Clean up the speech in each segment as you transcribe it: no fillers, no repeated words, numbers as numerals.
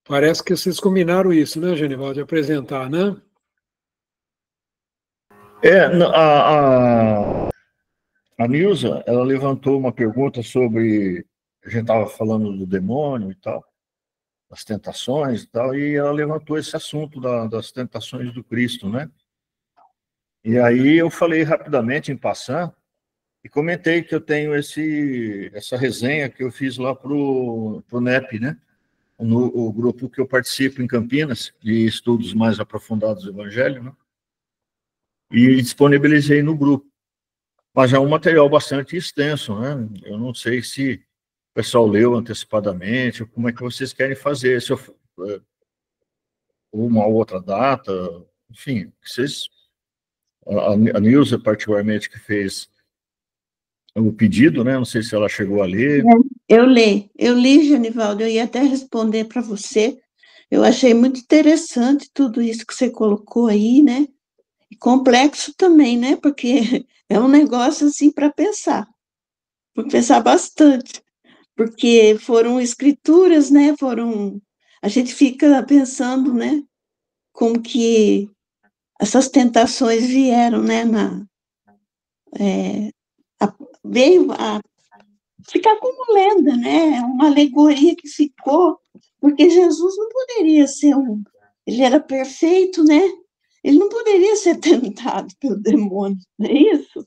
Parece que vocês combinaram isso, né, Genivaldo, de apresentar, né? A Nilza, ela levantou uma pergunta sobre, a gente estava falando do demônio e tal, das tentações e tal, e ela levantou esse assunto das tentações do Cristo, né? E aí eu falei rapidamente, em passant, e comentei que eu tenho essa resenha que eu fiz lá pro NEP, né? O grupo que eu participo em Campinas, de estudos mais aprofundados do Evangelho, né? E disponibilizei no grupo. Mas é um material bastante extenso, né? Eu não sei se o pessoal leu antecipadamente, como é que vocês querem fazer, se eu, uma outra data, enfim, vocês, a Nilza particularmente que fez o pedido, né? Não sei se ela chegou a ler. Eu li, Genivaldo, eu ia até responder para você. Eu achei muito interessante tudo isso que você colocou aí, né? E complexo também, né? Porque é um negócio assim para pensar bastante, porque foram escrituras, né? A gente fica pensando, né? Como que essas tentações vieram, né? A, veio a ficar como lenda, né? Uma alegoria que ficou, porque Jesus não poderia ser ele era perfeito, né? Ele não poderia ser tentado pelo demônio, não é isso?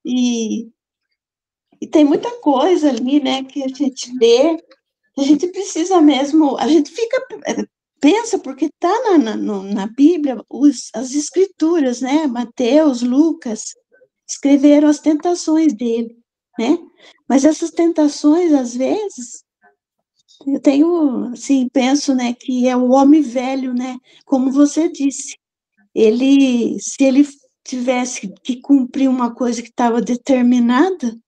E, e tem muita coisa ali, né, que a gente vê, a gente precisa mesmo, a gente pensa, porque está na Bíblia, as escrituras, né, Mateus, Lucas, escreveram as tentações dele, né, mas essas tentações, às vezes, eu tenho, assim, penso, né, que é o homem velho, né, como você disse, se ele tivesse que cumprir uma coisa que estava determinada,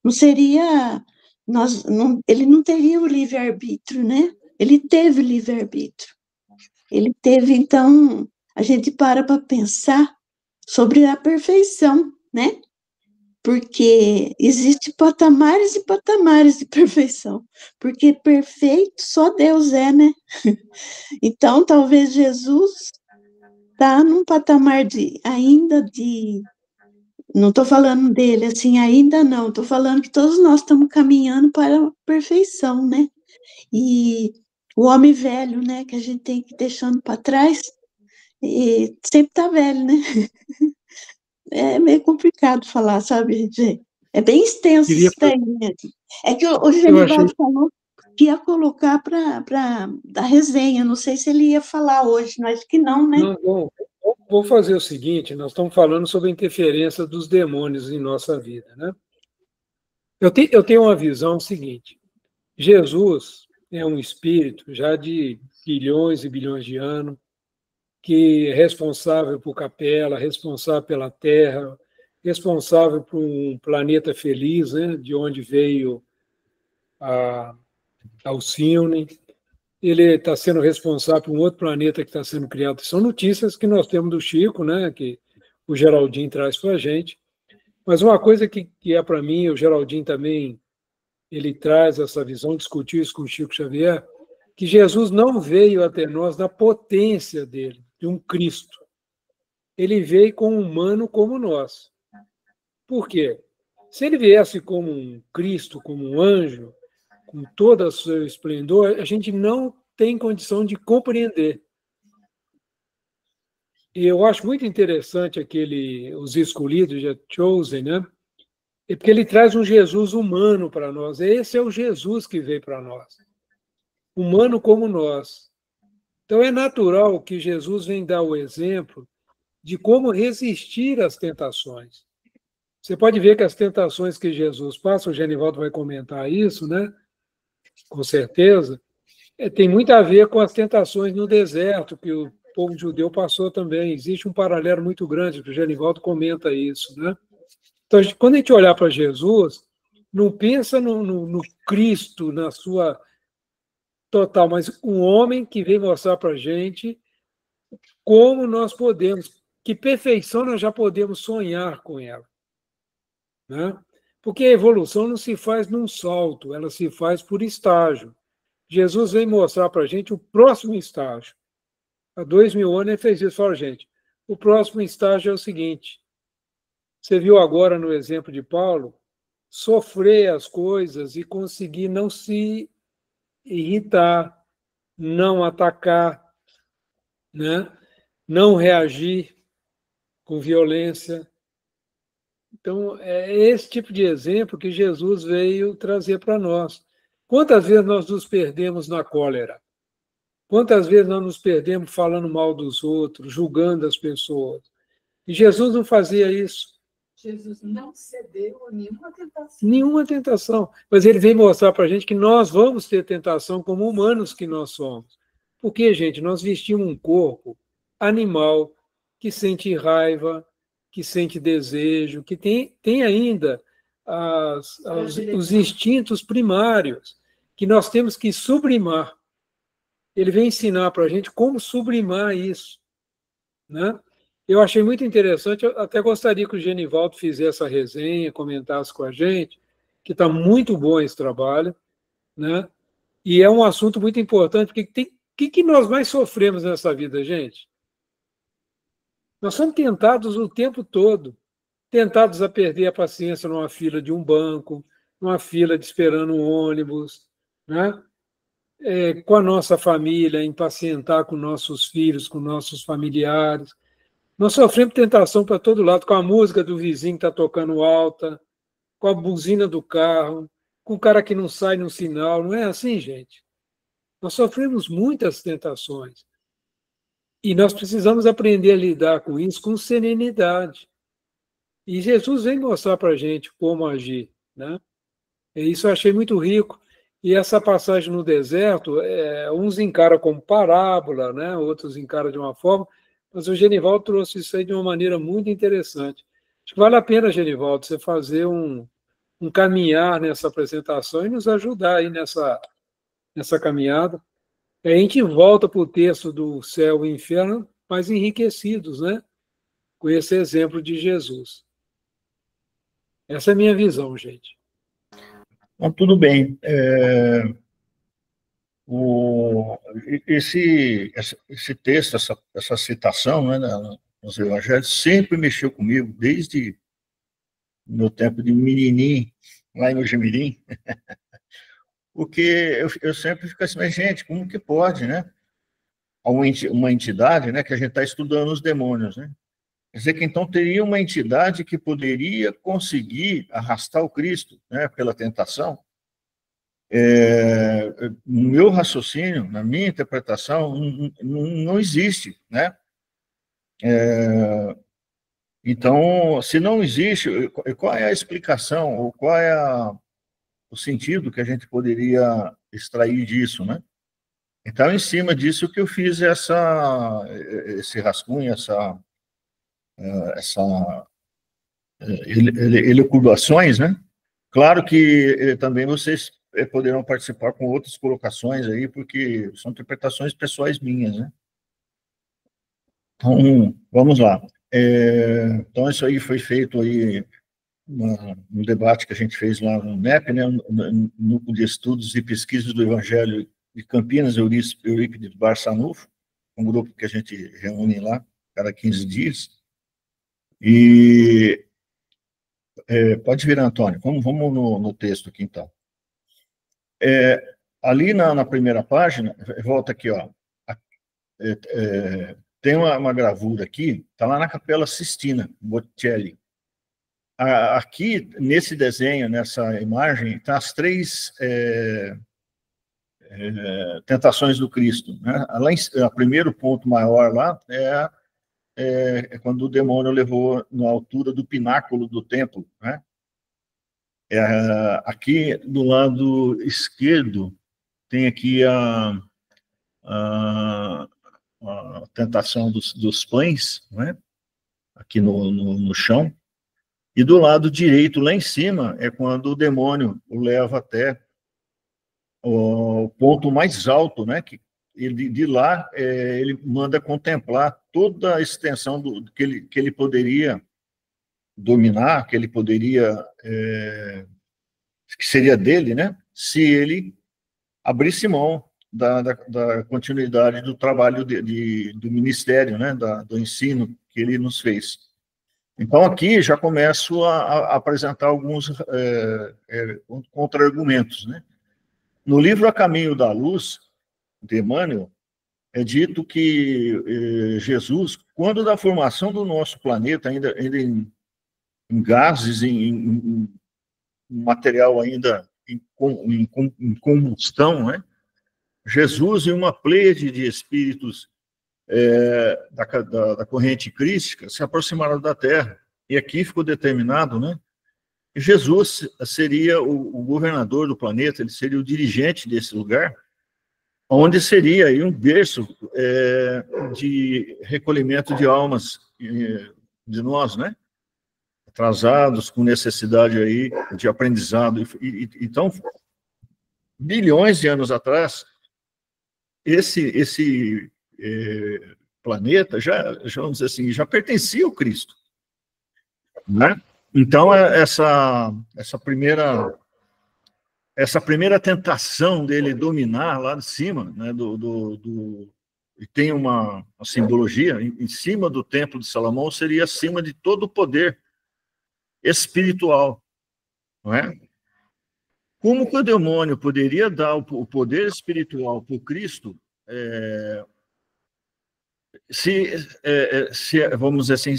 não seria, ele não teria o livre-arbítrio, né? Ele teve o livre-arbítrio. Ele teve, então, a gente para pensar sobre a perfeição, né? Porque existe patamares e patamares de perfeição, porque perfeito só Deus é, né? Então, talvez Jesus está num patamar não estou falando dele, assim, ainda não, estou falando que todos nós estamos caminhando para a perfeição, né? E o homem velho, né, que a gente tem que ir deixando para trás, e sempre está velho, né? É meio complicado falar, sabe, gente? É bem extenso isso daí, né? É que o Genivaldo falou que ia colocar para da resenha, não sei se ele ia falar hoje, mas que não, né? Não, bom, vou fazer o seguinte, nós estamos falando sobre a interferência dos demônios em nossa vida, né? Eu tenho uma visão seguinte, Jesus é um espírito já de bilhões e bilhões de anos, que é responsável por Capela, responsável pela Terra, responsável por um planeta feliz, né, de onde veio a Alcione. Ele está sendo responsável por um outro planeta que está sendo criado. São notícias que nós temos do Chico, né, que o Geraldinho traz para a gente. Mas uma coisa que é para mim, o Geraldinho também, ele traz essa visão, discutiu isso com o Chico Xavier, que Jesus não veio até nós na potência dele, de um Cristo. Ele veio como um humano como nós. Por quê? Se ele viesse como um Cristo, como um anjo, com todo o seu esplendor, a gente não tem condição de compreender. E eu acho muito interessante os escolhidos, já Chosen, né? É porque ele traz um Jesus humano para nós. Esse é o Jesus que veio para nós. Humano como nós. Então é natural que Jesus venha dar o exemplo de como resistir às tentações. Você pode ver que as tentações que Jesus passa, o Genivaldo vai comentar isso, né? Com certeza, tem muito a ver com as tentações no deserto, que o povo judeu passou também. Existe um paralelo muito grande, que o Genivaldo comenta isso, né? Então, quando a gente olhar para Jesus, não pensa no Cristo, na sua total, mas um homem que vem mostrar para a gente como nós podemos, que perfeição nós já podemos sonhar com ela, né? Porque a evolução não se faz num salto, ela se faz por estágio. Jesus vem mostrar para a gente o próximo estágio. Há 2000 anos ele fez isso. Falou, gente, o próximo estágio é o seguinte. Você viu agora no exemplo de Paulo, sofrer as coisas e conseguir não se irritar, não atacar, né? Não reagir com violência. Então, é esse tipo de exemplo que Jesus veio trazer para nós. Quantas vezes nós nos perdemos na cólera? Quantas vezes nós nos perdemos falando mal dos outros, julgando as pessoas? E Jesus não fazia isso. Jesus não cedeu a nenhuma tentação. Nenhuma tentação. Mas ele veio mostrar para a gente que nós vamos ter tentação como humanos que nós somos. Porque, gente, nós vestimos um corpo animal que sente raiva, que sente desejo, que tem ainda os instintos primários que nós temos que sublimar. Ele vem ensinar para a gente como sublimar isso, né? Eu achei muito interessante, eu até gostaria que o Genivaldo fizesse essa resenha, comentasse com a gente, que está muito bom esse trabalho, né? E é um assunto muito importante, porque o que nós mais sofremos nessa vida, gente? Nós somos tentados o tempo todo, tentados a perder a paciência numa fila de um banco, numa fila de esperando um ônibus, né? Com a nossa família, impacientar com nossos filhos, com nossos familiares. Nós sofremos tentação para todo lado, com a música do vizinho que está tocando alta, com a buzina do carro, com o cara que não sai no sinal. Não é assim, gente? Nós sofremos muitas tentações. E nós precisamos aprender a lidar com isso com serenidade. E Jesus vem mostrar para a gente como agir, né? E isso eu achei muito rico. E essa passagem no deserto, uns encaram como parábola, né? Outros encaram de uma forma, mas o Genivaldo trouxe isso aí de uma maneira muito interessante. Acho que vale a pena, Genivaldo, você fazer um caminhar nessa apresentação e nos ajudar aí nessa caminhada. A gente volta para o texto do céu e inferno mais enriquecidos, né? Com esse exemplo de Jesus. Essa é a minha visão, gente. Então, tudo bem. Esse texto, essa citação, né, nos evangelhos, sempre mexeu comigo, desde o meu tempo de menininho, lá em Mojimirim, porque eu sempre fico assim, mas, gente, como que pode, né? Uma entidade, né, que a gente está estudando os demônios, né? Quer dizer que então teria uma entidade que poderia conseguir arrastar o Cristo, né, pela tentação. No meu raciocínio, na minha interpretação, não existe, né? Então, se não existe, qual é a explicação, ou qual é o sentido que a gente poderia extrair disso, né? Então, em cima disso que eu fiz esse rascunho, essa elucubrações, né? Claro que também vocês poderão participar com outras colocações aí, porque são interpretações pessoais minhas, né? Então, vamos lá. Então, isso aí foi feito aí no debate que a gente fez lá no NEP, né? No Núcleo de Estudos e Pesquisas do Evangelho de Campinas, Eurípides Barçanufo, um grupo que a gente reúne lá cada 15 dias. E pode virar, Antônio. Vamos no texto aqui, então. Ali na primeira página, volta aqui, ó. Tem uma gravura aqui, está lá na Capela Sistina, Botticelli. Aqui, nesse desenho, nessa imagem, estão as três tentações do Cristo, né? O primeiro ponto maior lá é quando o demônio levou na altura do pináculo do templo, né? Aqui do lado esquerdo tem aqui a tentação dos pães, né? Aqui no chão. E do lado direito, lá em cima, é quando o demônio o leva até o ponto mais alto, né? Que de lá ele manda contemplar toda a extensão que ele poderia dominar, que ele poderia, que seria dele, né? Se ele abrisse mão da continuidade do trabalho do ministério, né, do ensino que ele nos fez. Então, aqui já começo a apresentar alguns contra-argumentos, né? No livro A Caminho da Luz, de Emmanuel, é dito que Jesus, quando da formação do nosso planeta, ainda em gases, em material ainda em combustão, né? Jesus e uma pleiade de espíritos da corrente crística se aproximaram da Terra. E aqui ficou determinado, né? Que Jesus seria o governador do planeta, ele seria o dirigente desse lugar, onde seria aí um berço de recolhimento de almas de nós, né? Atrasados, com necessidade aí de aprendizado. Então, bilhões de anos atrás, esse planeta vamos dizer assim, já pertencia ao Cristo, né? Então, essa primeira tentação dele dominar lá de cima, né, e tem uma simbologia, em cima do Templo de Salomão seria acima de todo o poder espiritual, não é? Como que o demônio poderia dar o poder espiritual para o Cristo, vamos dizer assim,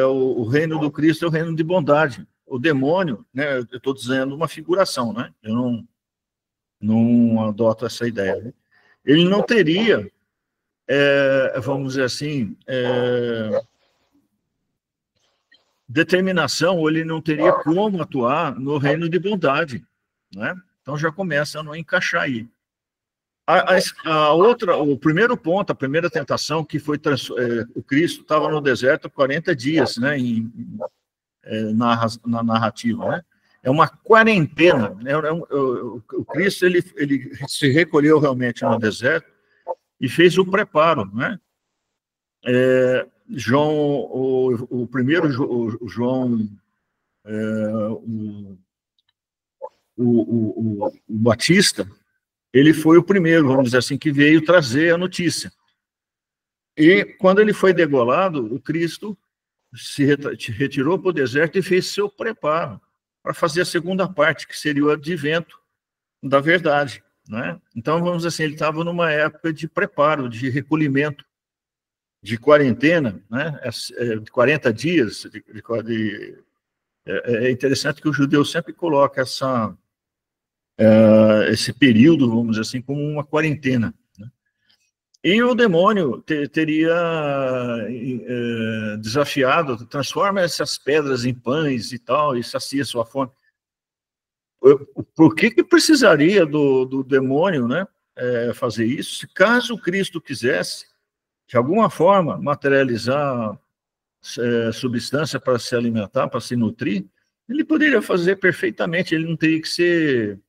o reino do Cristo é o reino de bondade. O demônio, né, eu estou dizendo uma figuração, né? Eu não adoto essa ideia, né? Ele não teria, vamos dizer assim, determinação, ou ele não teria como atuar no reino de bondade, né? Então já começa a não encaixar aí. O primeiro ponto, a primeira tentação, que foi o Cristo estava no deserto 40 dias, né, na narrativa, né? É uma quarentena, né? O Cristo ele se recolheu realmente no deserto e fez o preparo, né? O primeiro João, o Batista, ele foi o primeiro, vamos dizer assim, que veio trazer a notícia. E quando ele foi degolado, o Cristo se retirou para o deserto e fez seu preparo para fazer a segunda parte, que seria o advento da verdade, né? Então, vamos dizer assim, ele estava numa época de preparo, de recolhimento, de quarentena, né? De 40 dias. É interessante que o judeu sempre coloca esse período, vamos dizer assim, como uma quarentena, né? E o demônio teria desafiado, transforma essas pedras em pães e tal, e sacia sua fome. Por que precisaria do demônio, né, fazer isso? Se caso Cristo quisesse, de alguma forma, materializar substância para se alimentar, para se nutrir, ele poderia fazer perfeitamente, ele não teria que ser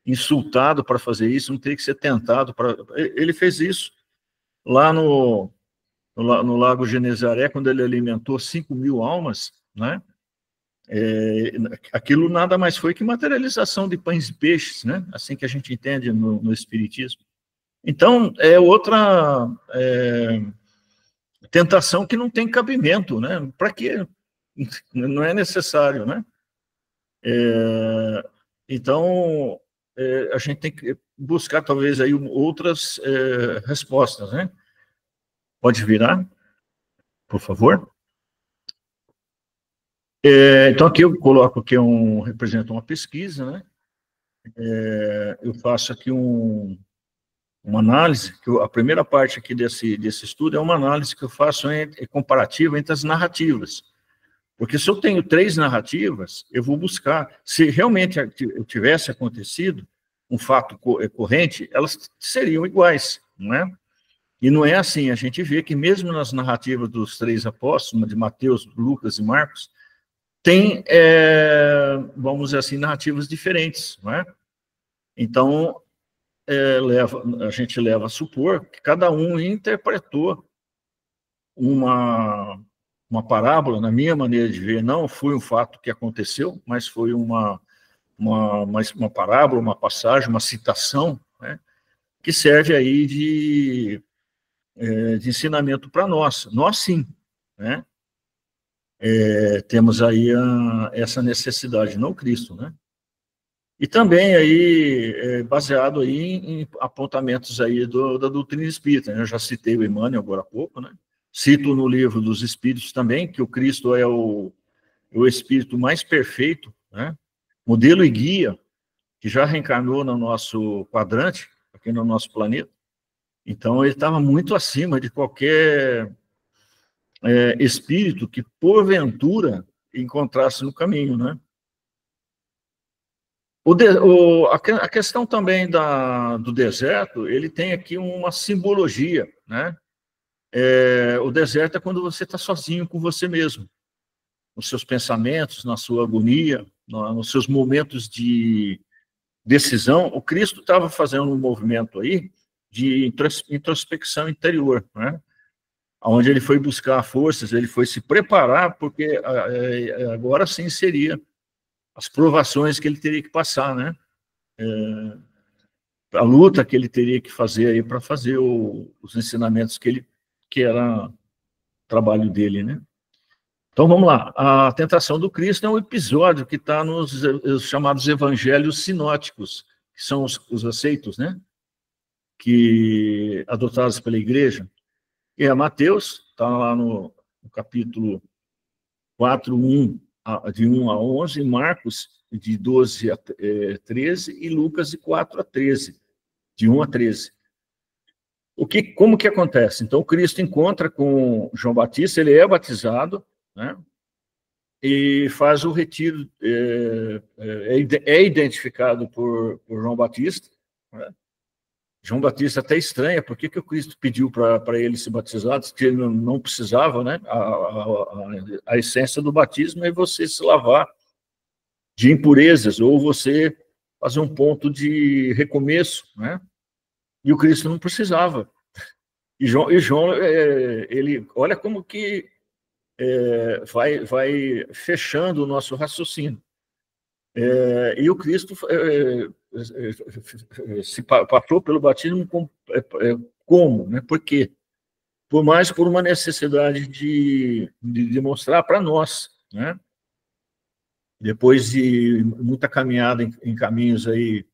insultado para fazer isso, não teria que ser tentado para... Ele fez isso lá no Lago Genezaré, quando ele alimentou 5.000 almas, né? Aquilo nada mais foi que materialização de pães e peixes, né? Assim que a gente entende no Espiritismo. Então, é outra tentação que não tem cabimento, né? Para quê? Não é necessário, né? Então, a gente tem que buscar, talvez, aí outras respostas, né? Pode virar, por favor? Então, aqui eu coloco que representa uma pesquisa, né? Eu faço aqui uma análise, que a primeira parte aqui desse estudo é uma análise que eu faço comparativa entre as narrativas. Porque se eu tenho 3 narrativas, eu vou buscar, se realmente tivesse acontecido um fato corrente, elas seriam iguais, não é? E não é assim, a gente vê que mesmo nas narrativas dos 3 apóstolos, de Mateus, Lucas e Marcos, tem, vamos dizer assim, narrativas diferentes, não é? Então, a gente leva a supor que cada um interpretou uma parábola, na minha maneira de ver, não foi um fato que aconteceu, mas foi uma parábola, uma passagem, uma citação, né, que serve aí de ensinamento para nós. Nós, sim, né? Temos aí essa necessidade, não Cristo, né? E também aí, baseado aí em apontamentos aí da doutrina espírita, né? Eu já citei o Emmanuel agora há pouco, né? Cito no livro dos Espíritos também, que o Cristo é o espírito mais perfeito, né? Modelo e guia, que já reencarnou no nosso quadrante, aqui no nosso planeta. Então, ele estava muito acima de qualquer espírito que, porventura, encontrasse no caminho, né? A questão também do deserto, ele tem aqui uma simbologia, né? O deserto é quando você está sozinho com você mesmo, nos seus pensamentos, na sua agonia, nos seus momentos de decisão. O Cristo estava fazendo um movimento aí de introspecção interior, né? Onde ele foi buscar forças, ele foi se preparar, porque agora sim seria as provações que ele teria que passar, né? A luta que ele teria que fazer aí para fazer os ensinamentos que era o trabalho dele, né? Então vamos lá. A tentação do Cristo é um episódio que está nos chamados evangelhos sinóticos, que são os aceitos, né? Que adotados pela igreja. E a Mateus, está lá no capítulo 4, de 1 a 11, Marcos, de 12 a 13, e Lucas, de 4 a 13, de 1 a 13. Como que acontece? Então, Cristo encontra com João Batista, ele é batizado, né? E faz o retiro, é identificado por João Batista, né? João Batista até estranha, por que o Cristo pediu para ele se batizar, que ele não precisava, né? A essência do batismo é você se lavar de impurezas, ou você fazer um ponto de recomeço, né? E o Cristo não precisava. E João ele, olha como que vai fechando o nosso raciocínio. E o Cristo se passou pelo batismo como, né? Por quê? Por uma necessidade de demonstrar para nós, né? Depois de muita caminhada em caminhos aí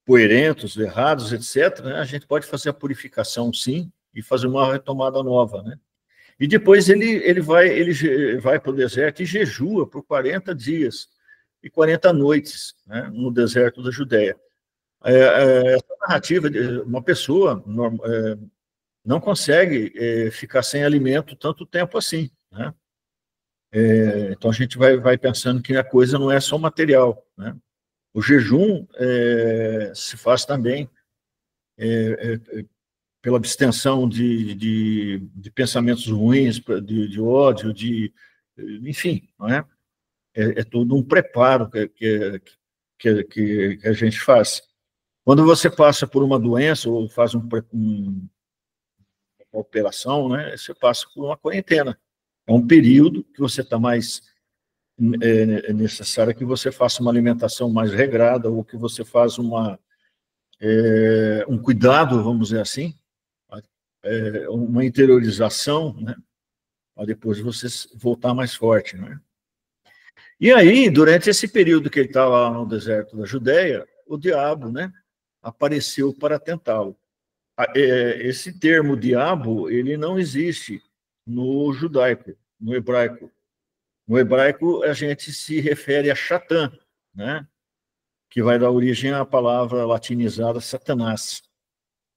poerentos, errados, etc., né? A gente pode fazer a purificação, sim, e fazer uma retomada nova, né? E depois ele vai para o deserto e jejua por 40 dias e 40 noites, né, no deserto da Judéia. Essa narrativa de uma pessoa não consegue ficar sem alimento tanto tempo assim, né? Então a gente vai pensando que a coisa não é só material, né? O jejum se faz também pela abstenção de pensamentos ruins, de ódio, enfim, não é? É todo um preparo que a gente faz. Quando você passa por uma doença ou faz uma operação, né, você passa por uma quarentena. É um período que você está mais necessário que você faça uma alimentação mais regrada ou que você faça um cuidado, vamos dizer assim, uma interiorização, né, para depois você voltar mais forte, né? E aí, durante esse período que ele estava lá no deserto da Judéia, o diabo, né, apareceu para tentá-lo. Esse termo diabo, ele não existe no judaico, no hebraico. No hebraico, a gente se refere a Satã, né, que vai dar origem à palavra latinizada Satanás.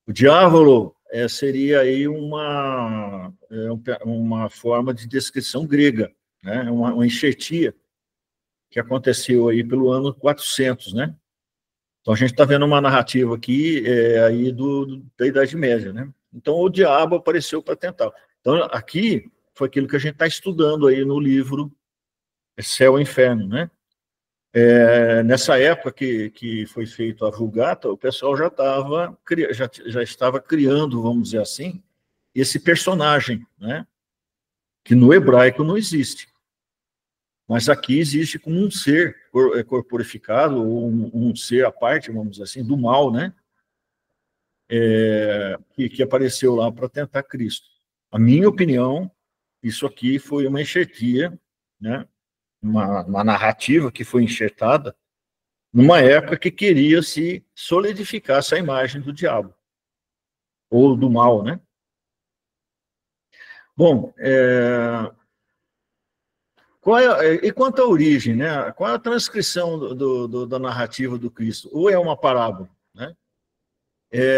O diávolo seria aí uma forma de descrição grega, né, uma enxertia que aconteceu aí pelo ano 400, né? Então, a gente está vendo uma narrativa aqui aí da Idade Média, né? Então, o diabo apareceu para tentar. Então, aqui foi aquilo que a gente está estudando aí no livro Céu e Inferno, né? Nessa época que foi feito a Vulgata, o pessoal já estava criando, vamos dizer assim, esse personagem, né? Que no hebraico não existe. Mas aqui existe como um ser corporificado, ou um ser à parte, vamos dizer assim, do mal, né? que apareceu lá para tentar Cristo. A minha opinião, isso aqui foi uma enxertia, né? Uma narrativa que foi enxertada numa época que queria se solidificar essa imagem do diabo, ou do mal, né? Bom, e quanto à origem, né? Qual é a transcrição da narrativa do Cristo? Ou é uma parábola, né?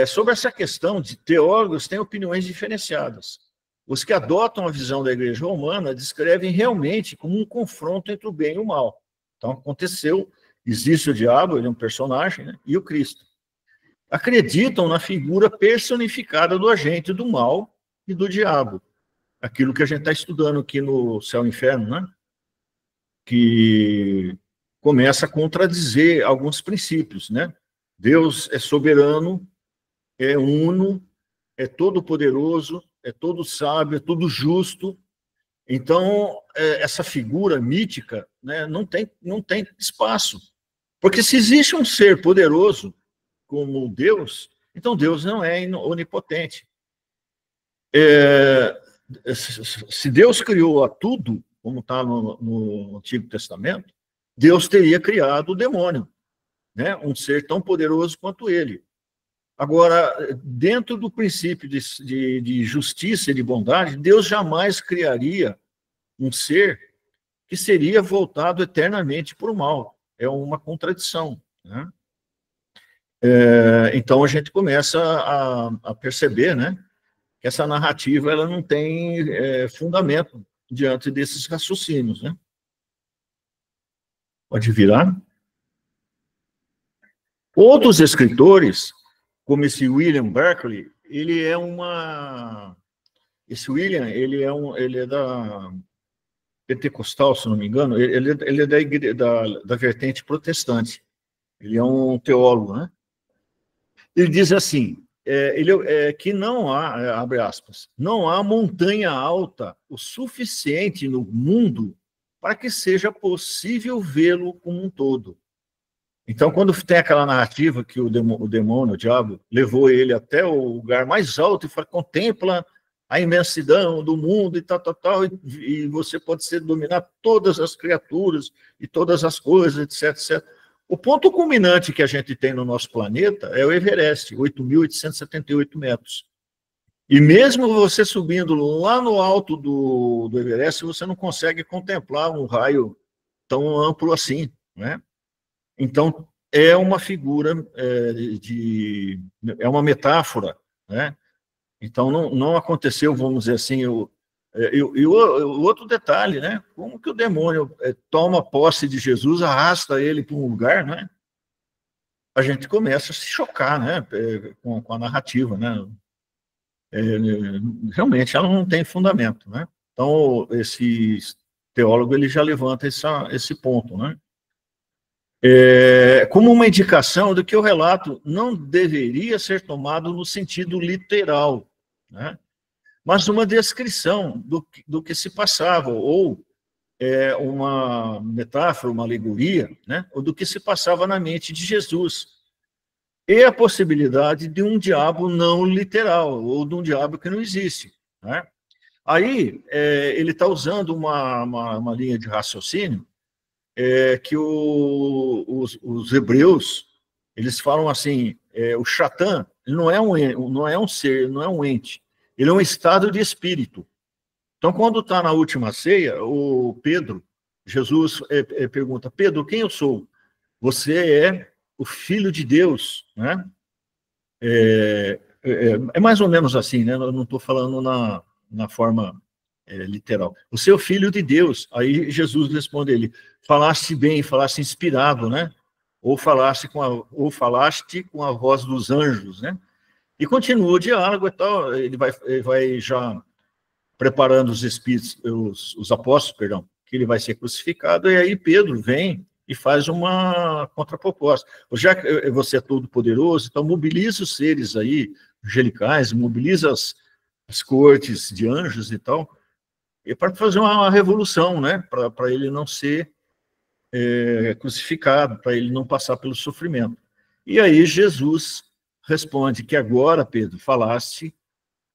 Sobre essa questão, de teólogos têm opiniões diferenciadas. Os que adotam a visão da igreja romana descrevem realmente como um confronto entre o bem e o mal. Então, aconteceu, existe o diabo, ele é um personagem, né? E o Cristo. Acreditam na figura personificada do agente do mal e do diabo. Aquilo que a gente está estudando aqui no Céu e Inferno, né? Que começa a contradizer alguns princípios, né? Deus é soberano, é uno, é todo-poderoso, é todo sábio, é todo justo. Então, essa figura mítica, né, não tem espaço. Porque se existe um ser poderoso como Deus, então Deus não é onipotente. Se Deus criou a tudo, como está no Antigo Testamento, Deus teria criado o demônio, né, um ser tão poderoso quanto ele. Agora, dentro do princípio de justiça e de bondade, Deus jamais criaria um ser que seria voltado eternamente para o mal. É uma contradição, né? Então, a gente começa a perceber, né, que essa narrativa ela não tem fundamento diante desses raciocínios, né? Pode virar. Outros escritores, como esse William Barclay, ele é esse William, ele é da pentecostal, se não me engano, ele é da vertente protestante. Ele é um teólogo, né? Ele diz assim, que não há, abre aspas, não há montanha alta o suficiente no mundo para que seja possível vê-lo como um todo. Então, quando tem aquela narrativa que o demônio, o diabo, levou ele até o lugar mais alto e fala, contempla a imensidão do mundo e tal, e você pode dominar todas as criaturas e todas as coisas, etc, etc. O ponto culminante que a gente tem no nosso planeta é o Everest, 8.878 metros. E mesmo você subindo lá no alto do Everest, você não consegue contemplar um raio tão amplo assim, né? Então, é uma figura, é uma metáfora, né? Então, não aconteceu, vamos dizer assim, o outro detalhe, né? Como que o demônio toma posse de Jesus, arrasta ele para um lugar, né? A gente começa a se chocar, né? Com a narrativa, né? Realmente, ela não tem fundamento, né? Então, esse teólogo, ele já levanta esse ponto, né? Como uma indicação de que o relato não deveria ser tomado no sentido literal, né? Mas uma descrição do que se passava, ou uma metáfora, uma alegoria, né? Ou do que se passava na mente de Jesus. E a possibilidade de um diabo não literal, ou de um diabo que não existe, né? Aí, ele está usando uma linha de raciocínio que os hebreus, eles falam assim, o Satã não é um ser, não é um ente, ele é um estado de espírito. Então, quando está na última ceia, o Pedro, Jesus pergunta, Pedro, quem eu sou? Você é o Filho de Deus, né? É mais ou menos assim, né? Eu não estou falando na forma literal. Você é o Filho de Deus. Aí Jesus responde ele, falaste bem, falaste inspirado, né? Ou falaste com a voz dos anjos, né? E continua o diálogo e tal, ele vai já preparando os espíritos, os apóstolos, perdão, que ele vai ser crucificado, e aí Pedro vem e faz uma contraproposta. Já que você é todo poderoso, então mobiliza os seres aí, angelicais, mobiliza as cortes de anjos e tal, e para fazer uma revolução, né? Para ele não ser crucificado, para ele não passar pelo sofrimento. E aí Jesus responde que agora, Pedro, falaste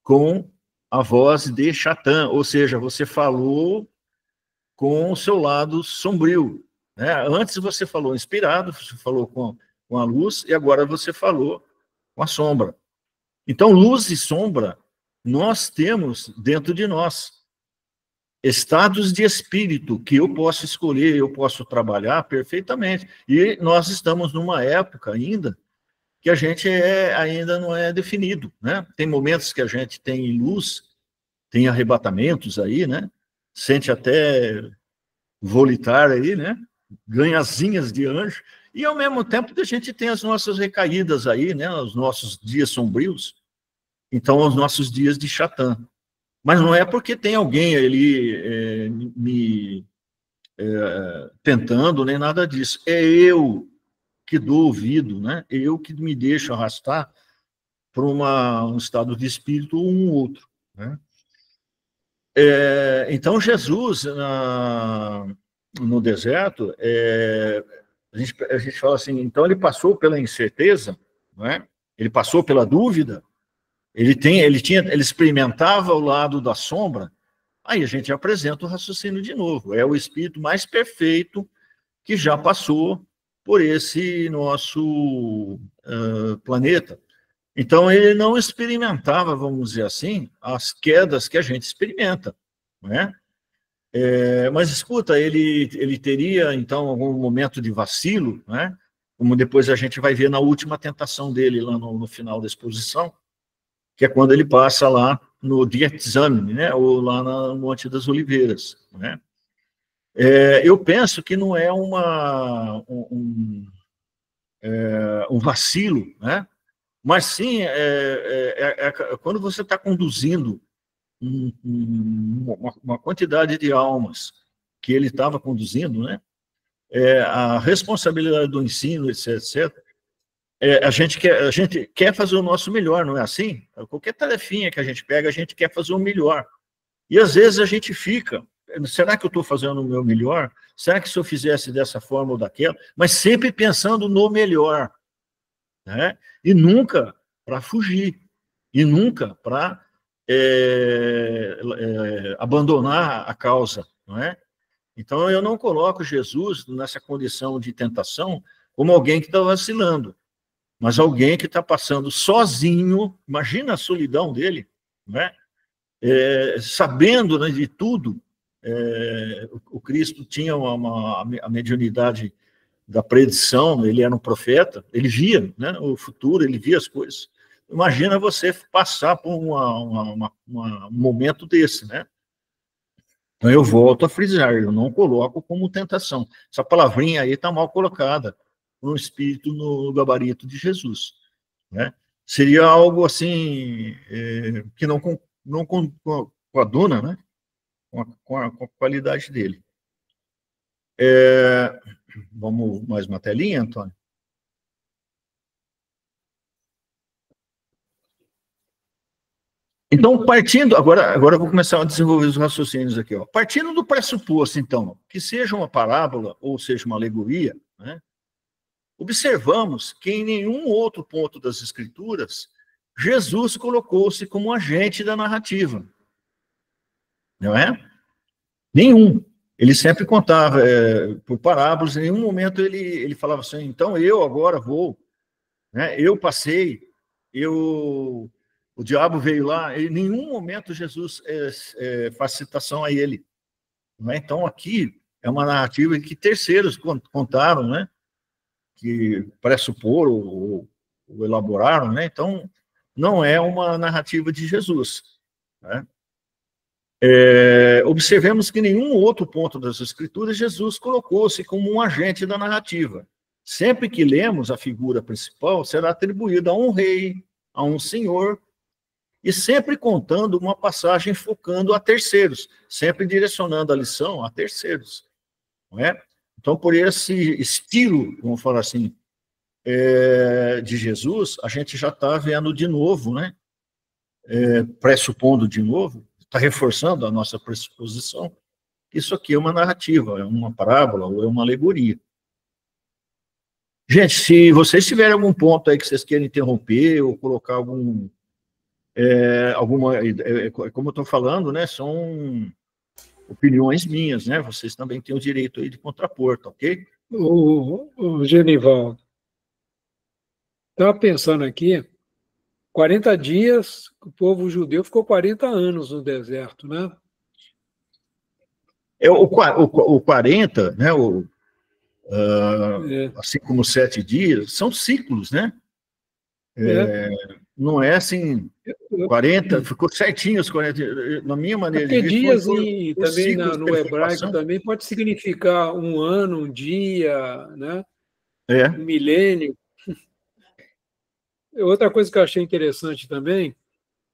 com a voz de Chatã, ou seja, você falou com o seu lado sombrio, né? Antes você falou inspirado, você falou com a luz, e agora você falou com a sombra. Então, luz e sombra, nós temos dentro de nós estados de espírito que eu posso escolher, eu posso trabalhar perfeitamente. E nós estamos numa época ainda que a gente ainda não é definido, né? Tem momentos que a gente tem luz, tem arrebatamentos aí, né? Sente até volitar aí, né? Ganhazinhas de anjo, e ao mesmo tempo que a gente tem as nossas recaídas aí, né? Os nossos dias sombrios, então os nossos dias de Chatã. Mas não é porque tem alguém ali me tentando, nem nada disso. É eu que dou ouvido, né? É eu que me deixo arrastar para um estado de espírito ou um outro, né? Então, Jesus, no deserto, a gente fala assim, então ele passou pela incerteza, não é? Ele passou pela dúvida, ele experimentava o lado da sombra, aí a gente apresenta o raciocínio de novo, é o espírito mais perfeito que já passou por esse nosso planeta. Então, ele não experimentava, vamos dizer assim, as quedas que a gente experimenta, não é? Mas, escuta, ele teria, então, algum momento de vacilo, né? Como depois a gente vai ver na última tentação dele, lá no final da exposição, que é quando ele passa lá no Getsemane, né? Ou lá no Monte das Oliveiras, né? Eu penso que não é um vacilo, né? Mas sim, quando você está conduzindo uma quantidade de almas que ele estava conduzindo, né? A responsabilidade do ensino, etc. A gente quer fazer o nosso melhor, não é assim? Qualquer tarefinha que a gente pega, a gente quer fazer o melhor. E às vezes a gente fica, será que eu estou fazendo o meu melhor? Será que se eu fizesse dessa forma ou daquela? Mas sempre pensando no melhor, né? E nunca para fugir, e nunca para abandonar a causa, não é? Então, eu não coloco Jesus nessa condição de tentação como alguém que está vacilando, mas alguém que está passando sozinho, imagina a solidão dele, não é? Sabendo, né, de tudo, o Cristo tinha a mediunidade da predição, ele era um profeta, ele via, né, o futuro, ele via as coisas. Imagina você passar por um momento desse, né? Então, eu volto a frisar, eu não coloco como tentação. Essa palavrinha aí está mal colocada no espírito, no gabarito de Jesus, né? Seria algo assim, que não coaduna, né? Com a qualidade dele. Vamos mais uma telinha, Antônio? Então, partindo, agora eu vou começar a desenvolver os raciocínios aqui, ó. Partindo do pressuposto, então, que seja uma parábola ou seja uma alegoria, né, observamos que em nenhum outro ponto das Escrituras, Jesus colocou-se como agente da narrativa. Não é? Nenhum. Ele sempre contava por parábolas, em nenhum momento ele falava assim, então eu agora vou, né, eu passei, o diabo veio lá, em nenhum momento Jesus faz citação a ele. Não é? Então, aqui é uma narrativa que terceiros contaram, né? Que pressuporam ou elaboraram, né? Então, não é uma narrativa de Jesus, né? Observemos que em nenhum outro ponto das Escrituras Jesus colocou-se como um agente da narrativa. Sempre que lemos a figura principal, será atribuída a um rei, a um senhor, e sempre contando uma passagem focando a terceiros, sempre direcionando a lição a terceiros, não é? Então, por esse estilo, vamos falar assim, de Jesus, a gente já está vendo de novo, né? Pressupondo de novo, está reforçando a nossa pressuposição, isso aqui é uma narrativa, é uma parábola ou é uma alegoria. Gente, se vocês tiverem algum ponto aí que vocês querem interromper ou colocar como eu estou falando, né? São opiniões minhas, né? Vocês também têm o direito aí de contrapor, tá ok? O Genivaldo, estava pensando aqui, 40 dias, o povo judeu ficou 40 anos no deserto, né? O 40, né? É, Assim como 7 dias, são ciclos, né? Não é assim, 40, ficou certinho os 40. Na minha maneira de porque ver, dias foi também ciclos que no ele foi hebraico passando. também pode significar um ano, um dia, né? É, Um milênio. Outra coisa que eu achei interessante também,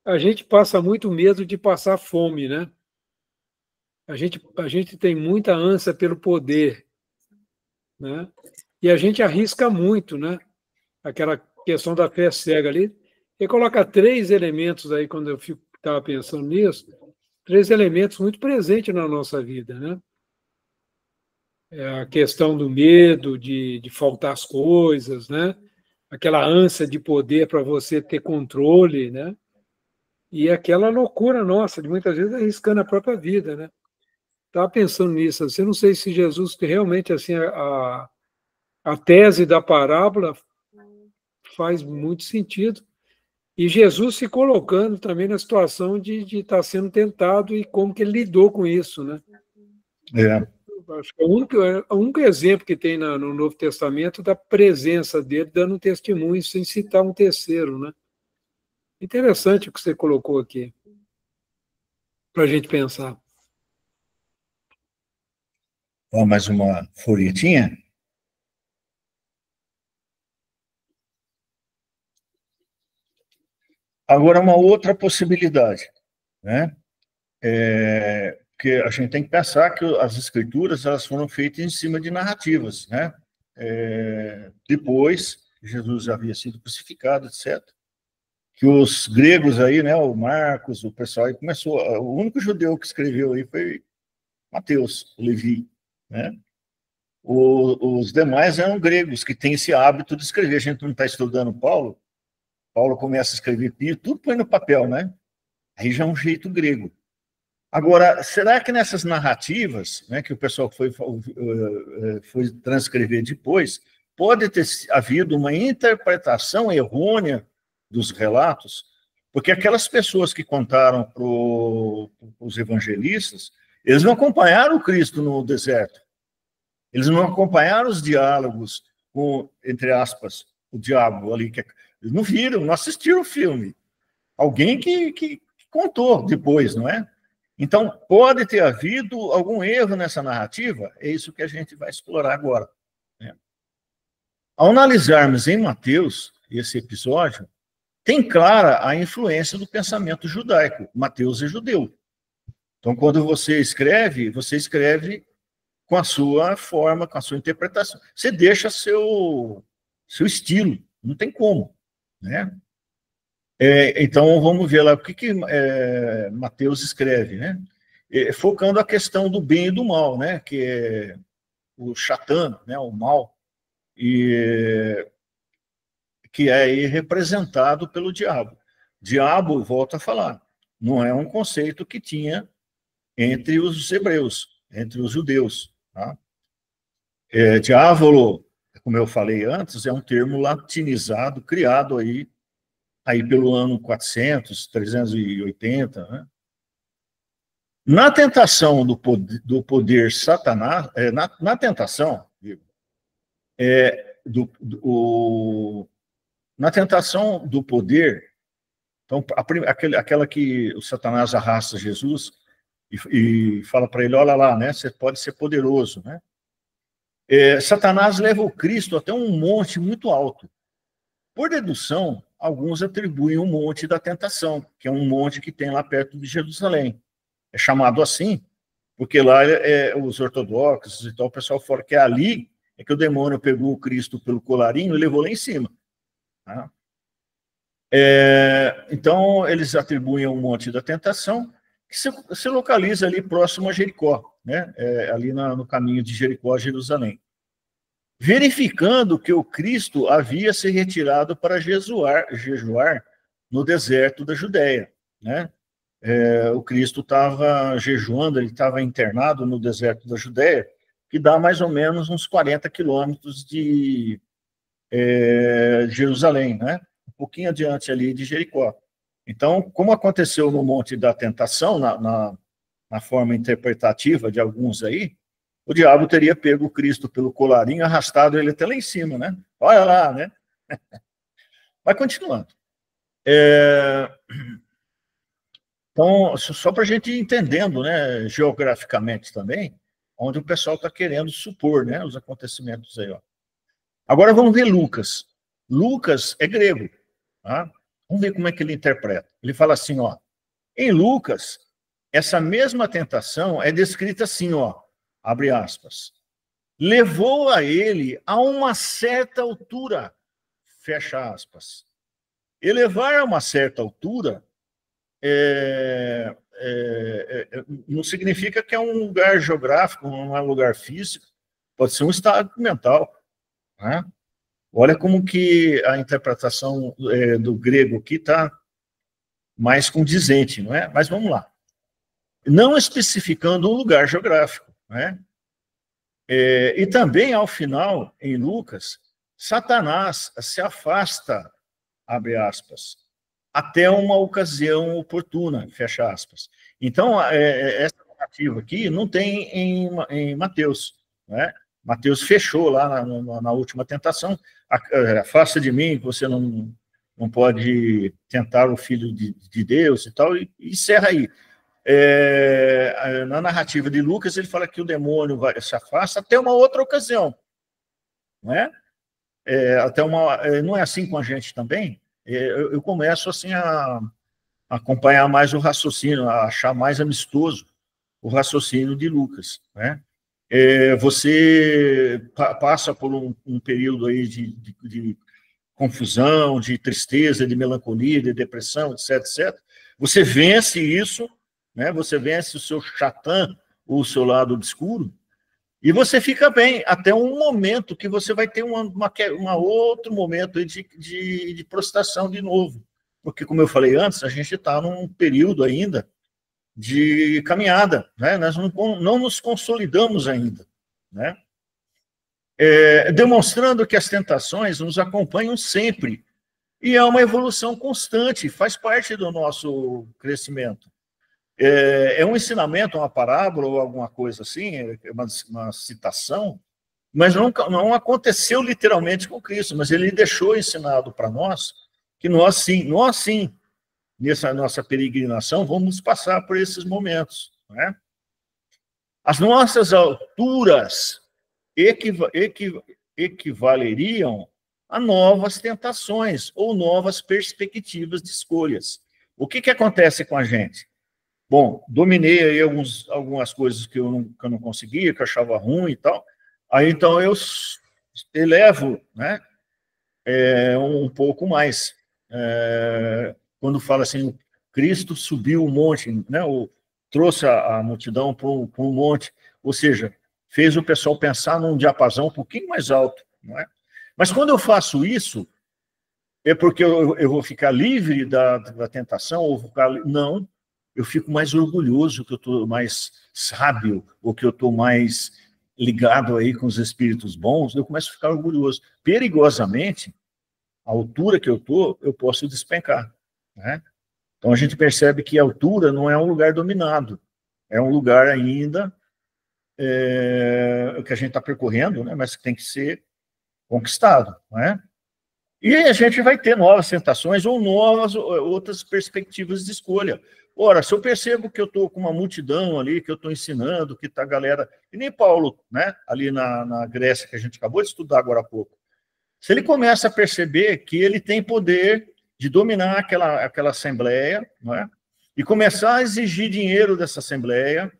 a gente passa muito medo de passar fome, né? A gente tem muita ânsia pelo poder, né? E a gente arrisca muito, né? Aquela questão da fé cega ali. E coloca três elementos aí, quando eu estava pensando nisso, três elementos muito presentes na nossa vida, né? É a questão do medo de faltar as coisas, né? Aquela ânsia de poder para você ter controle, né? E aquela loucura nossa, de muitas vezes arriscando a própria vida, né? Estava pensando nisso, assim, eu não sei se Jesus realmente, assim, a tese da parábola faz muito sentido. E Jesus se colocando também na situação de estar sendo tentado e como que ele lidou com isso, né? Acho que o único exemplo que tem no Novo Testamento da presença dele dando um testemunho sem citar um terceiro, né? Interessante o que você colocou aqui, para a gente pensar. mais uma folhetinha. Agora, uma outra possibilidade, né? Porque a gente tem que pensar que as escrituras elas foram feitas em cima de narrativas, né? Depois, Jesus já havia sido crucificado, etc. Que os gregos aí, né? O Marcos, o pessoal aí começou. O único judeu que escreveu aí foi Mateus, o Levi, né? Os demais eram gregos que têm esse hábito de escrever. A gente não está estudando Paulo. Paulo começa a escrever tudo põe no papel, né? Aí já é um jeito grego. Agora, será que nessas narrativas, né, que o pessoal foi transcrever depois, pode ter havido uma interpretação errônea dos relatos? Porque aquelas pessoas que contaram para os evangelistas, eles não acompanharam o Cristo no deserto. Eles não acompanharam os diálogos com, entre aspas, o diabo ali. Eles não viram, não assistiram o filme. Alguém que contou depois, não é? Então, pode ter havido algum erro nessa narrativa? É isso que a gente vai explorar agora, né? Ao analisarmos em Mateus esse episódio, tem clara a influência do pensamento judaico. Mateus é judeu. Então, quando você escreve com a sua forma, com a sua interpretação. Você deixa seu estilo, não tem como, né? Então, vamos ver lá o que Mateus escreve, né? Focando a questão do bem e do mal, né? Que é o Satan, né? O mal, que é aí representado pelo diabo. Diabo, volto a falar, não é um conceito que tinha entre os hebreus, entre os judeus, tá? Diávolo, como eu falei antes, é um termo latinizado, criado aí pelo ano 400, 380, né? Na tentação do poder Satanás, na tentação, na tentação do poder, então, aquela que o Satanás arrasta Jesus e fala para ele, olha lá, né, você pode ser poderoso, né? Satanás leva o Cristo até um monte muito alto. Por dedução, alguns atribuem o monte da tentação, que é um monte que tem lá perto de Jerusalém. É chamado assim, porque lá os ortodoxos e tal, o pessoal fala que ali é que o demônio pegou o Cristo pelo colarinho e levou lá em cima. Tá? Então, eles atribuem o monte da tentação, que se localiza ali próximo a Jericó, né? Ali no caminho de Jericó a Jerusalém. verificando que o Cristo havia se retirado para jejuar no deserto da Judéia, né? O Cristo estava jejuando, ele estava internado no deserto da Judéia, que dá mais ou menos uns 40 quilômetros de Jerusalém, né? Um pouquinho adiante ali de Jericó. Então, como aconteceu no Monte da Tentação, na forma interpretativa de alguns aí, o diabo teria pego o Cristo pelo colarinho, arrastado ele até lá em cima, né? Olha lá, né? Vai continuando. Então, só para a gente ir entendendo, né, geograficamente também, onde o pessoal está querendo supor, né, os acontecimentos aí, ó. Agora vamos ver Lucas. Lucas é grego, tá? Vamos ver como é que ele interpreta. Ele fala assim, ó, em Lucas, essa mesma tentação é descrita assim, ó, abre aspas, levou a ele a uma certa altura, fecha aspas. Elevar a uma certa altura não significa que é um lugar geográfico, não é um lugar físico, pode ser um estado mental, né? Olha como que a interpretação do grego aqui está mais condizente, não é? Mas vamos lá. Não especificando um lugar geográfico, né? E também, ao final, em Lucas, Satanás se afasta, abre aspas, até uma ocasião oportuna, fecha aspas. Então, essa narrativa aqui não tem em Mateus, né? Mateus fechou lá na última tentação, afasta de mim, que você não pode tentar o Filho de Deus e tal, e encerra aí. Na narrativa de Lucas, ele fala que o demônio se afasta até uma outra ocasião, não é? Não é assim com a gente também? Eu começo assim a acompanhar mais o raciocínio, a achar mais amistoso o raciocínio de Lucas, né? Você passa por um período aí de confusão, de tristeza, de melancolia, de depressão, etc, etc. Você vence isso, né? Você vence o seu Satã, o seu lado obscuro, e você fica bem até um momento que você vai ter um outro momento de prostração de novo. Porque, como eu falei antes, a gente está num período ainda de caminhada, né? Nós não nos consolidamos ainda, né? Demonstrando que as tentações nos acompanham sempre, e é uma evolução constante, faz parte do nosso crescimento. Um ensinamento, uma parábola ou alguma coisa assim, uma citação, mas não aconteceu literalmente com Cristo, mas ele deixou ensinado para nós que nós sim, nessa nossa peregrinação, vamos passar por esses momentos, né? As nossas alturas equivaleriam a novas tentações ou novas perspectivas de escolhas. O que acontece com a gente? Bom, dominei aí algumas coisas que eu não conseguia, que eu achava ruim e tal. Aí, então, eu elevo, né, um pouco mais. Quando fala assim, Cristo subiu o monte, né, trouxe a multidão para um monte, ou seja, fez o pessoal pensar num diapasão um pouquinho mais alto, não é? Mas quando eu faço isso, é porque eu vou ficar livre da tentação, ou vou ficar... Não, eu fico mais orgulhoso, que eu estou mais sábio, ou que eu estou mais ligado aí com os espíritos bons, eu começo a ficar orgulhoso. Perigosamente, a altura que eu estou, eu posso despencar, né? Então a gente percebe que a altura não é um lugar dominado, é um lugar ainda que a gente está percorrendo, né? Mas que tem que ser conquistado, não é? E a gente vai ter novas tentações ou outras perspectivas de escolha. Ora, se eu percebo que eu estou com uma multidão ali, que eu estou ensinando, que está a galera... E nem Paulo, né? Ali na Grécia, que a gente acabou de estudar agora há pouco. Se ele começa a perceber que ele tem poder de dominar aquela assembleia, não é? E começar a exigir dinheiro dessa assembleia,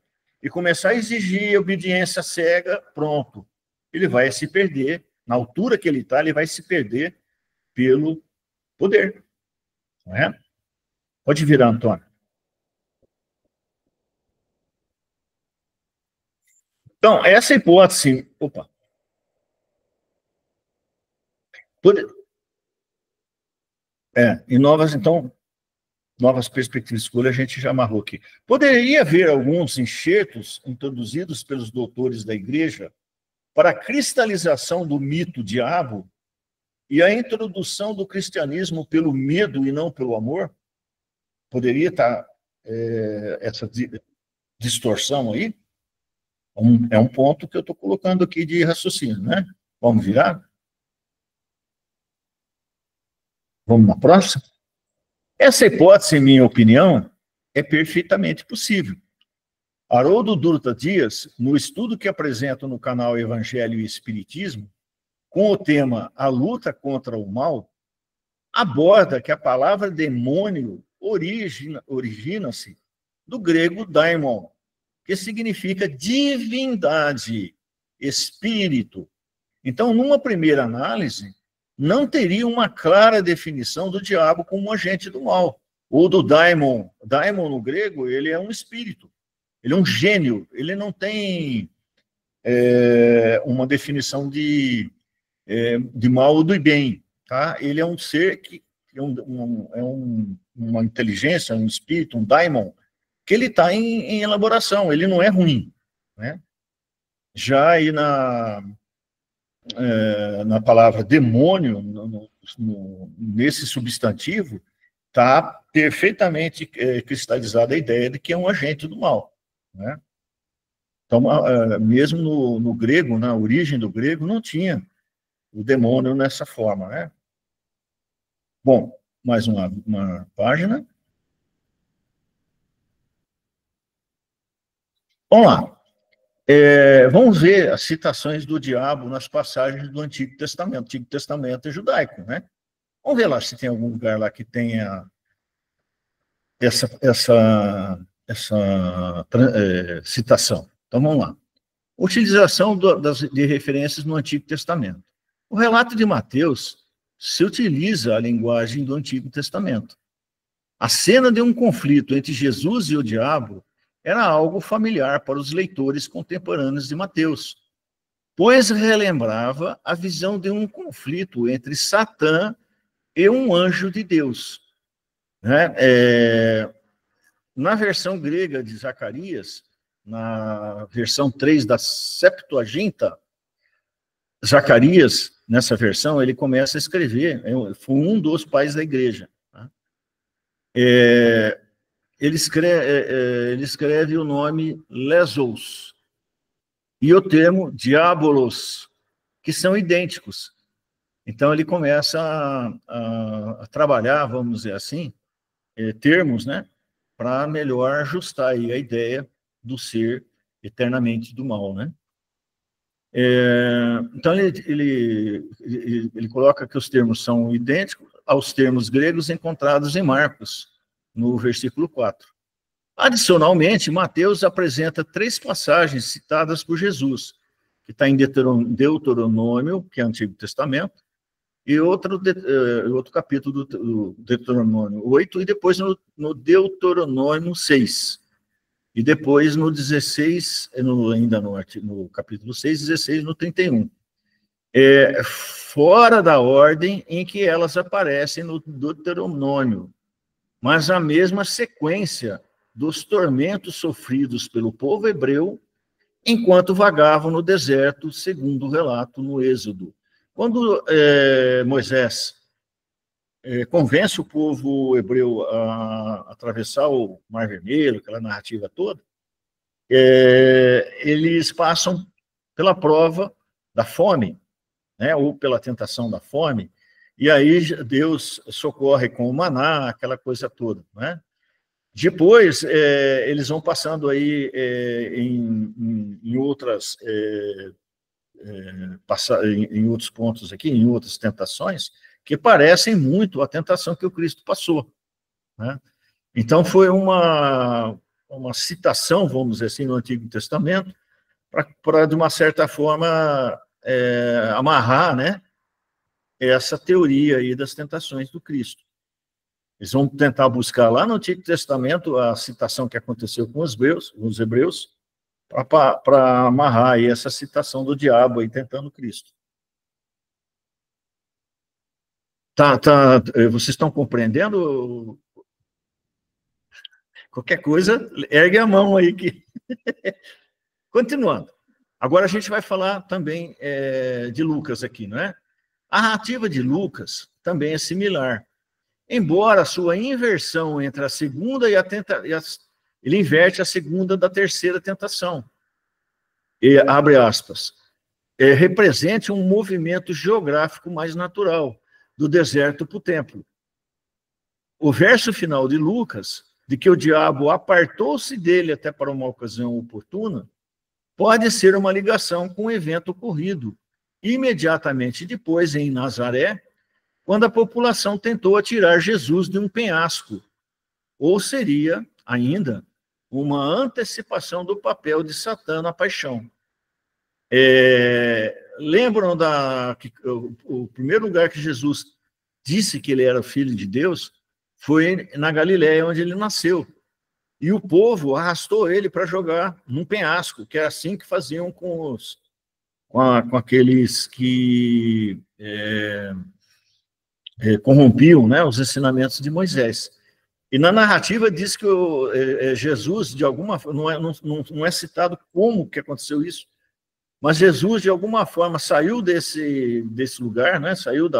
e começar a exigir obediência cega, pronto. Ele vai se perder. Na altura que ele está, ele vai se perder pelo poder, não é? Pode virar, Antônio. Então, essa hipótese... Opa! E novas, então, novas perspectivas de escolha a gente já amarrou aqui. Poderia haver alguns enxertos introduzidos pelos doutores da igreja para a cristalização do mito diabo e a introdução do cristianismo pelo medo e não pelo amor? Poderia estar essa distorção aí? É um ponto que eu estou colocando aqui de raciocínio, né? Vamos virar? Vamos na próxima? Essa hipótese, em minha opinião, é perfeitamente possível. Haroldo Dutra Dias, no estudo que apresento no canal Evangelho e Espiritismo, com o tema A Luta contra o Mal, aborda que a palavra demônio origina-se do grego daimon, que significa divindade, espírito. Então, numa primeira análise, não teria uma clara definição do diabo como um agente do mal, ou do daimon. Daimon, no grego, ele é um espírito, ele é um gênio, ele não tem uma definição de mal ou do bem, tá? Ele é um ser que é uma inteligência, um espírito, um daimon, que ele está em elaboração, ele não é ruim, né? Já aí na palavra demônio, nesse substantivo, está perfeitamente cristalizada a ideia de que é um agente do mal, né? Então, mesmo no grego, na origem do grego, não tinha o demônio nessa forma, né? Bom, mais uma página. Vamos lá. Vamos ver as citações do diabo nas passagens do Antigo Testamento. O Antigo Testamento é judaico, né? Vamos ver lá se tem algum lugar lá que tenha essa citação. Então, vamos lá. Utilização de referências no Antigo Testamento. O relato de Mateus se utiliza a linguagem do Antigo Testamento. A cena de um conflito entre Jesus e o diabo era algo familiar para os leitores contemporâneos de Mateus, pois relembrava a visão de um conflito entre Satã e um anjo de Deus, né? Na versão grega de Zacarias, na versão 3 da Septuaginta, Zacarias, nessa versão, ele começa a escrever, foi um dos pais da igreja, tá? Ele escreve o nome Lesos e o termo diabolos, que são idênticos. Então, ele começa a trabalhar, vamos dizer assim, termos, né, para melhor ajustar aí a ideia do ser eternamente do mal, né? Então, ele coloca que os termos são idênticos aos termos gregos encontrados em Marcos, no versículo 4. Adicionalmente, Mateus apresenta 3 passagens citadas por Jesus, que está em Deuteronômio, que é o Antigo Testamento, e outro capítulo do Deuteronômio 8, e depois no Deuteronômio 6. E depois no 16, ainda no capítulo 6, 16, no 31. Fora da ordem em que elas aparecem no Deuteronômio, mas a mesma sequência dos tormentos sofridos pelo povo hebreu enquanto vagavam no deserto, segundo o relato no Êxodo. Quando Moisés convence o povo hebreu a atravessar o Mar Vermelho, aquela narrativa toda, eles passam pela prova da fome, né, ou pela tentação da fome, e aí Deus socorre com o maná, aquela coisa toda, né? Depois, eles vão passando aí em outros pontos aqui, em outras tentações, que parecem muito a tentação que o Cristo passou, né? Então, foi uma citação, vamos dizer assim, no Antigo Testamento, para de uma certa forma, amarrar, né, essa teoria aí das tentações do Cristo. Eles vão tentar buscar lá no Antigo Testamento a citação que aconteceu com os hebreus, para amarrar aí essa citação do diabo aí tentando Cristo. Vocês estão compreendendo? Qualquer coisa, ergue a mão aí. Continuando. Agora a gente vai falar também de Lucas aqui, não é? A narrativa de Lucas também é similar. Embora a sua inversão entre a segunda e a tentação, ele inverte a segunda da terceira tentação. E, abre aspas, represente um movimento geográfico mais natural, do deserto para o templo. O verso final de Lucas, de que o diabo apartou-se dele até para uma ocasião oportuna, pode ser uma ligação com o evento ocorrido imediatamente depois em Nazaré, quando a população tentou atirar Jesus de um penhasco, ou seria, ainda, uma antecipação do papel de Satã na paixão. Lembram o primeiro lugar que Jesus disse que ele era filho de Deus foi na Galiléia, onde ele nasceu. E o povo arrastou ele para jogar num penhasco, que é assim que faziam com aqueles que corrompiam, né, os ensinamentos de Moisés. E na narrativa diz que Jesus, de alguma forma, não é citado como que aconteceu isso, mas Jesus, de alguma forma, saiu desse lugar, né, saiu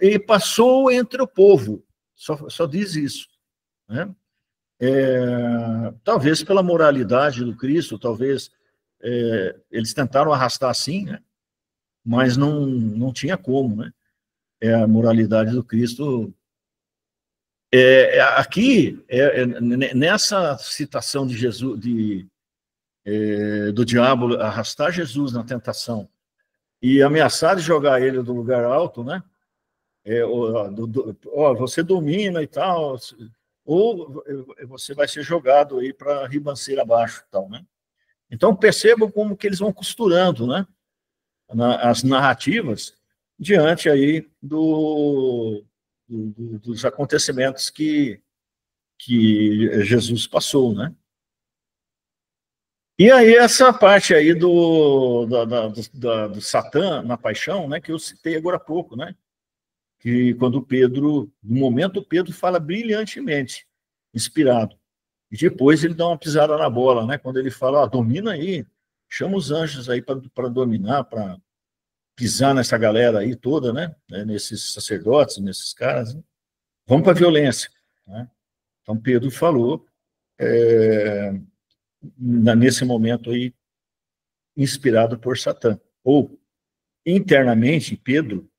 e passou entre o povo, só diz isso, né? Talvez pela moralidade do Cristo, talvez eles tentaram arrastar assim, né? Mas não tinha como, né? A moralidade do Cristo. Aqui, nessa citação de Jesus, do diabo arrastar Jesus na tentação e ameaçar de jogar ele do lugar alto, né? Você domina e tal, ou você vai ser jogado aí para a ribanceira abaixo, tal, né? Então percebam como que eles vão costurando, né, as narrativas diante aí dos acontecimentos que Jesus passou, né? E aí essa parte aí do Satã na paixão, né, que eu citei agora há pouco, né? Que quando no momento Pedro fala brilhantemente, inspirado. E depois ele dá uma pisada na bola, né? Quando ele fala, domina aí, chama os anjos aí para dominar, para pisar nessa galera aí toda, né? Nesses sacerdotes, nesses caras, né? Vamos para a violência, né? Então Pedro falou, nesse momento aí, inspirado por Satã. Ou, internamente, Pedro,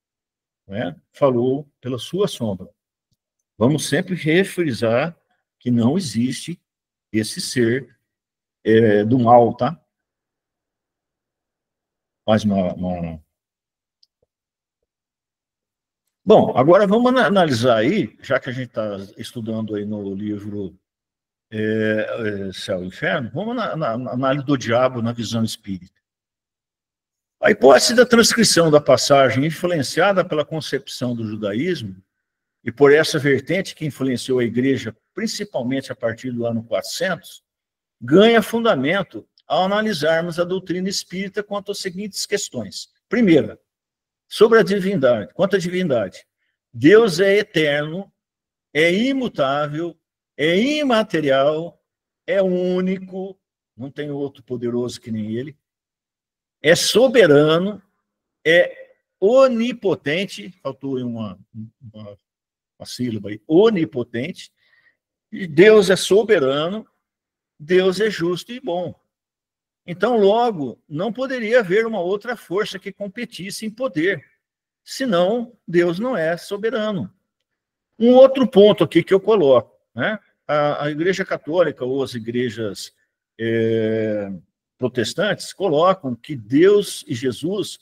né, falou pela sua sombra. Vamos sempre refrisar que não existe esse ser do mal, tá? Faz Bom, agora vamos analisar aí, já que a gente está estudando aí no livro Céu e Inferno, vamos na análise do diabo na visão espírita. A hipótese da transcrição da passagem influenciada pela concepção do judaísmo e por essa vertente que influenciou a igreja, principalmente a partir do ano 400, ganha fundamento ao analisarmos a doutrina espírita quanto às seguintes questões. Primeira, sobre a divindade. Quanto à divindade, Deus é eterno, é imutável, é imaterial, é único, não tem outro poderoso que nem ele, é soberano, é onipotente, faltou uma sílaba aí, onipotente, e Deus é soberano, Deus é justo e bom. Então, logo, não poderia haver uma outra força que competisse em poder, senão Deus não é soberano. Um outro ponto aqui que eu coloco, né? A Igreja Católica ou as igrejas protestantes colocam que Deus e Jesus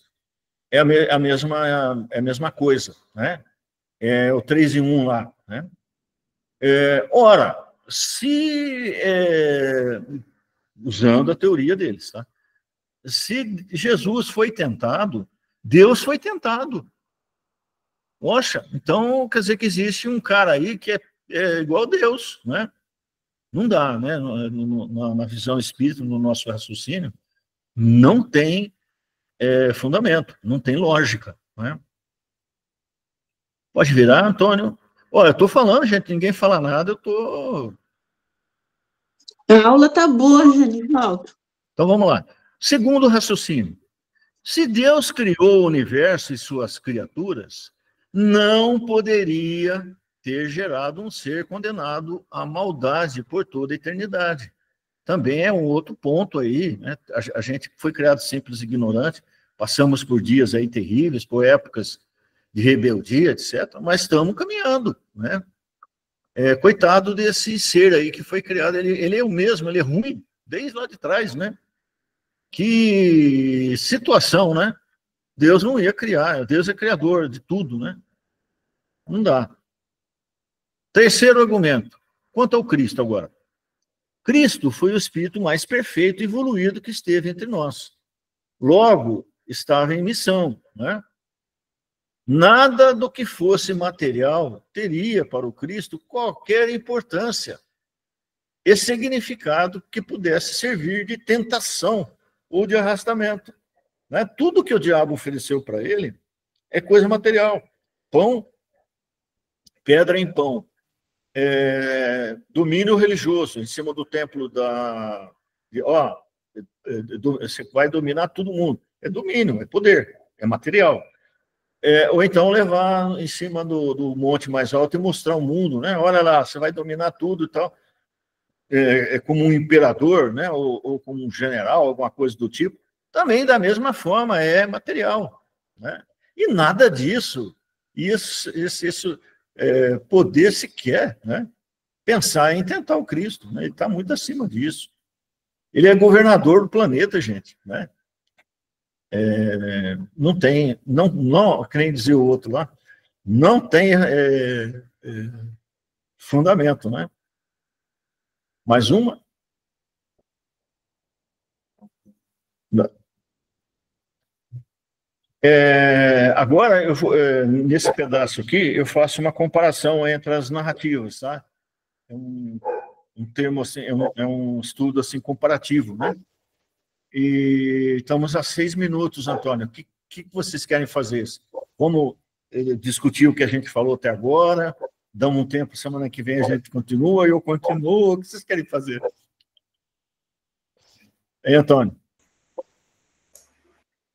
é a mesma coisa, né? É o 3 em 1 lá, né? Ora, se usando a teoria deles, tá? Se Jesus foi tentado, Deus foi tentado. Poxa, então quer dizer que existe um cara aí que é igual a Deus, né? Não dá, né? Na visão espírita, no nosso raciocínio, não tem fundamento, não tem lógica, né? Pode virar, Antônio? Olha, eu estou falando, gente, ninguém fala nada, eu estou... A aula tá boa, Genivaldo. Então, vamos lá. Segundo raciocínio. Se Deus criou o universo e suas criaturas, não poderia ter gerado um ser condenado à maldade por toda a eternidade. Também é um outro ponto aí, né? A gente foi criado simples e ignorante, passamos por dias aí terríveis, por épocas de rebeldia, etc., mas estamos caminhando, né? Coitado desse ser aí que foi criado, ele é o mesmo, ele é ruim, desde lá de trás, né? Que situação, né? Deus não ia criar, Deus é criador de tudo, né? Não dá. Terceiro argumento, quanto ao Cristo agora. Cristo foi o espírito mais perfeito e evoluído que esteve entre nós. Logo, estava em missão, né? Nada do que fosse material teria para o Cristo qualquer importância e significado que pudesse servir de tentação ou de arrastamento, né? Tudo que o diabo ofereceu para ele é coisa material. Pão, pedra em pão. Domínio religioso em cima do templo você vai dominar todo mundo. É domínio, é poder, é material. Ou então levar em cima do monte mais alto e mostrar o mundo, né? Olha lá, você vai dominar tudo e tal. Como um imperador, né? Ou como um general, alguma coisa do tipo. Também, da mesma forma, é material, né? E nada disso, isso poder sequer, né? Pensar em tentar o Cristo, né? Ele está muito acima disso. Ele é governador do planeta, gente, né? Não tem, não, quem dizia o outro lá, não tem fundamento, né? Mais uma? Agora, nesse pedaço aqui, eu faço uma comparação entre as narrativas, tá? É um termo assim, é um estudo assim comparativo, né? E estamos a 6 minutos, Antônio. O que vocês querem fazer? Vamos discutir o que a gente falou até agora? Damos um tempo, semana que vem a gente continua, eu continuo. O que vocês querem fazer? Hein, Antônio?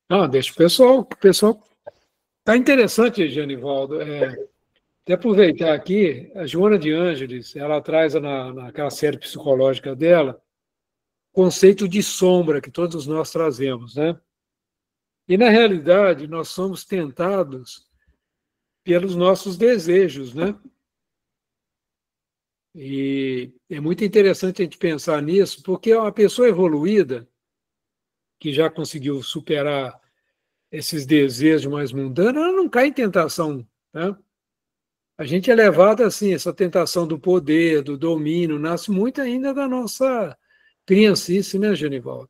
Não, deixa o pessoal está interessante, Genivaldo. Até aproveitar aqui, a Joana de Ângeles, ela traz naquela série psicológica dela o conceito de sombra que todos nós trazemos, né? E, na realidade, nós somos tentados pelos nossos desejos, né? E é muito interessante a gente pensar nisso, porque uma pessoa evoluída, que já conseguiu superar esses desejos mais mundanos, ela não cai em tentação, né? A gente é levado assim, essa tentação do poder, do domínio, nasce muito ainda da nossa criancice, né, Genivaldo?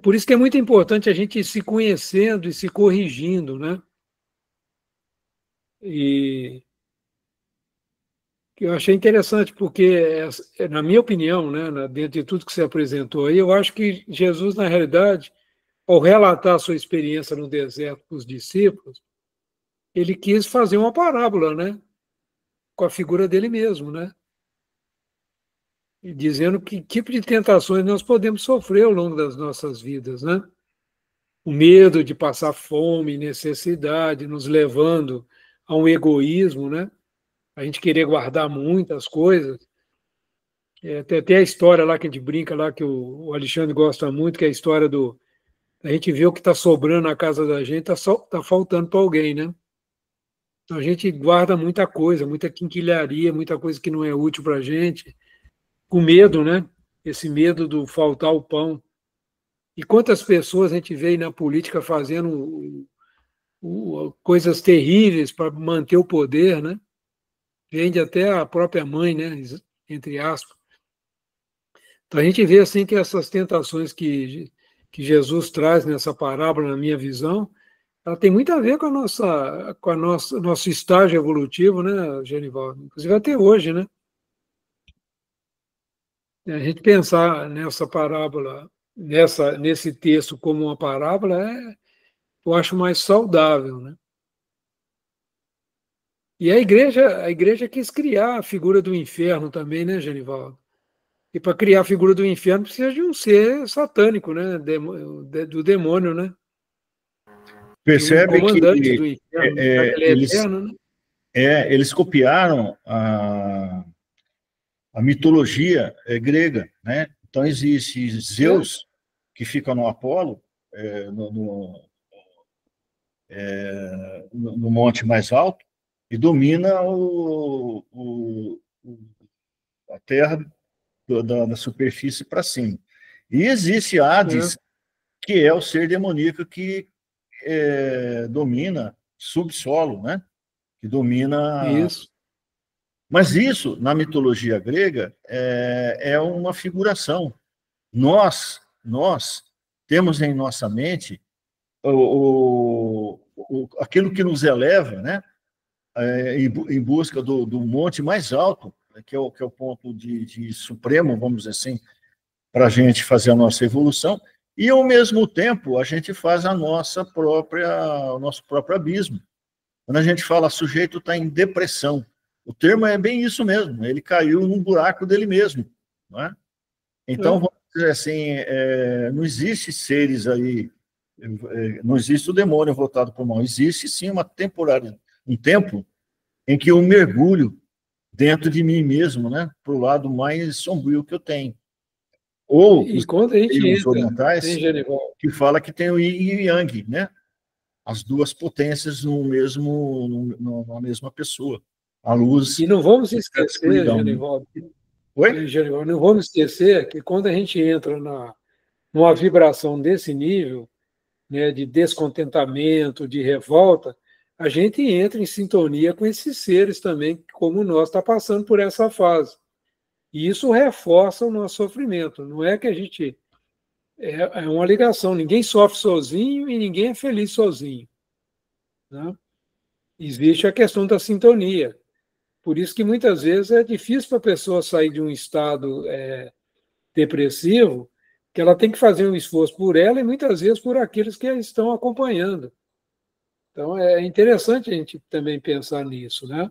Por isso que é muito importante a gente ir se conhecendo e se corrigindo, né? E eu achei interessante, porque, na minha opinião, né, dentro de tudo que você apresentou aí, eu acho que Jesus, na realidade, ao relatar a sua experiência no deserto com os discípulos, ele quis fazer uma parábola, né? Com a figura dele mesmo, né? E dizendo que tipo de tentações nós podemos sofrer ao longo das nossas vidas, né? O medo de passar fome, necessidade, nos levando a um egoísmo, né? A gente querer guardar muitas coisas. Tem até a história lá que a gente brinca lá, que o Alexandre gosta muito, que é a história a gente vê o que está sobrando na casa da gente, está faltando para alguém, né? Então, a gente guarda muita coisa, muita quinquilharia, muita coisa que não é útil para a gente, com medo, né? Esse medo do faltar o pão. E quantas pessoas a gente vê aí na política fazendo coisas terríveis para manter o poder, né? Vende até a própria mãe, né? Entre aspas. Então a gente vê assim que essas tentações que Jesus traz nessa parábola, na minha visão, ela tem muito a ver com nosso estágio evolutivo, né, Genivaldo? Inclusive até hoje, né? A gente pensar nessa parábola, nesse texto como uma parábola, eu acho mais saudável, né? E a igreja quis criar a figura do inferno também, né, Genivaldo? E para criar a figura do inferno precisa de um ser satânico, né? Do demônio, né? De um Percebe comandante que do inferno, já que ele é eterno, né? eles copiaram a mitologia grega, né? Então existe Zeus, que fica no Apolo, no monte mais alto, e domina a terra da superfície para cima. E existe Hades, que é o ser demoníaco que domina subsolo, né? Que domina. Isso. Mas isso, na mitologia grega, é uma figuração. Nós temos em nossa mente aquilo que nos eleva, né? Em busca do monte mais alto, que é o ponto de supremo, vamos dizer assim, para a gente fazer a nossa evolução, e, ao mesmo tempo, a gente faz o nosso próprio abismo. Quando a gente fala sujeito está em depressão, o termo é bem isso mesmo, ele caiu num buraco dele mesmo. Não é? Então, vamos dizer assim, não existe seres aí, não existe o demônio voltado para o mal, existe sim uma temporalidade, um tempo em que eu mergulho dentro de mim mesmo, né, para o lado mais sombrio que eu tenho. Ou E quando a gente os entra, orientais, hein, Genivaldo? que fala que tem o yin e o yang, né? As duas potências numa mesma pessoa. A luz E não vamos e a esquecer, escuridão. Né? Genivaldo, Oi? não vamos esquecer que quando a gente entra numa vibração desse nível, né, de descontentamento, de revolta, a gente entra em sintonia com esses seres também, como nós está passando por essa fase. E isso reforça o nosso sofrimento. Não é que a gente... É uma ligação. Ninguém sofre sozinho e ninguém é feliz sozinho. Né? Existe a questão da sintonia. Por isso que muitas vezes é difícil para a pessoa sair de um estado depressivo, que ela tem que fazer um esforço por ela e muitas vezes por aqueles que a estão acompanhando. Então é interessante a gente também pensar nisso, né?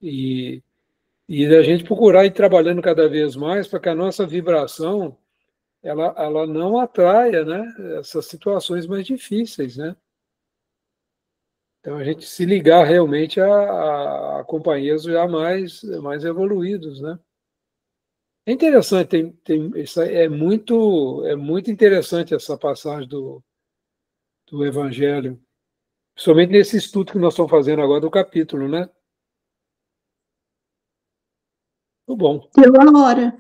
E a gente procurar ir trabalhando cada vez mais para que a nossa vibração ela não atraia, né, essas situações mais difíceis, né? Então, a gente se ligar realmente a companheiros já mais evoluídos, né? É interessante, é muito interessante essa passagem do Evangelho, principalmente nesse estudo que nós estamos fazendo agora do capítulo, né? Muito bom. Deu a hora.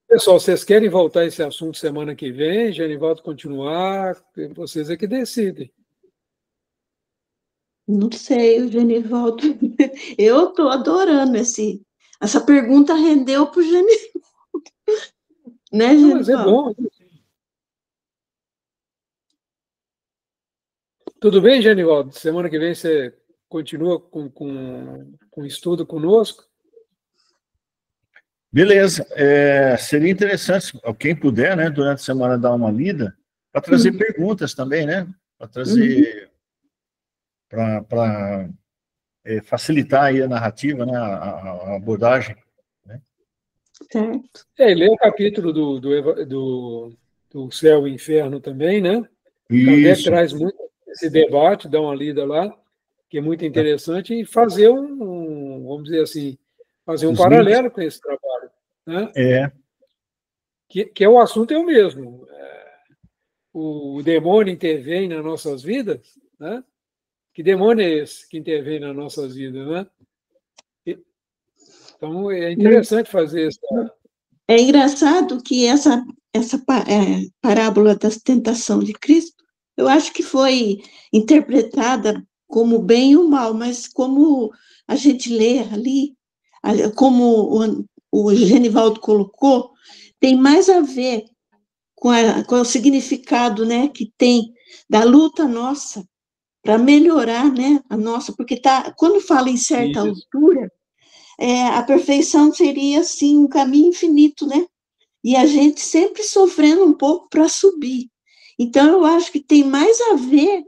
Pessoal, vocês querem voltar a esse assunto semana que vem? Genivaldo continuar? Vocês é que decidem. Não sei, o Genivaldo. Eu estou adorando essa pergunta rendeu para o Genivaldo. Né, Não, mas é Genivaldo? bom. Tudo bem, Genivaldo? Semana que vem você continua com o estudo conosco? Beleza. Seria interessante, quem puder, né, durante a semana dar uma lida, para trazer perguntas também, né? Para trazer, para facilitar aí a narrativa, né, a abordagem. Né? Certo. Lê o capítulo do Céu e Inferno também, né? Kardec Isso. traz muito esse debate, dá uma lida lá, que é muito interessante, e fazer vamos dizer assim, fazer um Os links. paralelo com esse trabalho. Né? É. Que o assunto é o mesmo. O demônio intervém nas nossas vidas, né? Que demônio é esse que intervém nas nossas vidas, né? Então, é interessante fazer isso. É engraçado que essa parábola da tentação de Cristo, eu acho que foi interpretada como o bem e o mal, mas como a gente lê ali, como o Genivaldo colocou, tem mais a ver com o significado, né, que tem da luta nossa para melhorar, né, a nossa, porque quando fala em certa altura, a perfeição seria, assim, um caminho infinito, né? E a gente sempre sofrendo um pouco para subir. Então, eu acho que tem mais a ver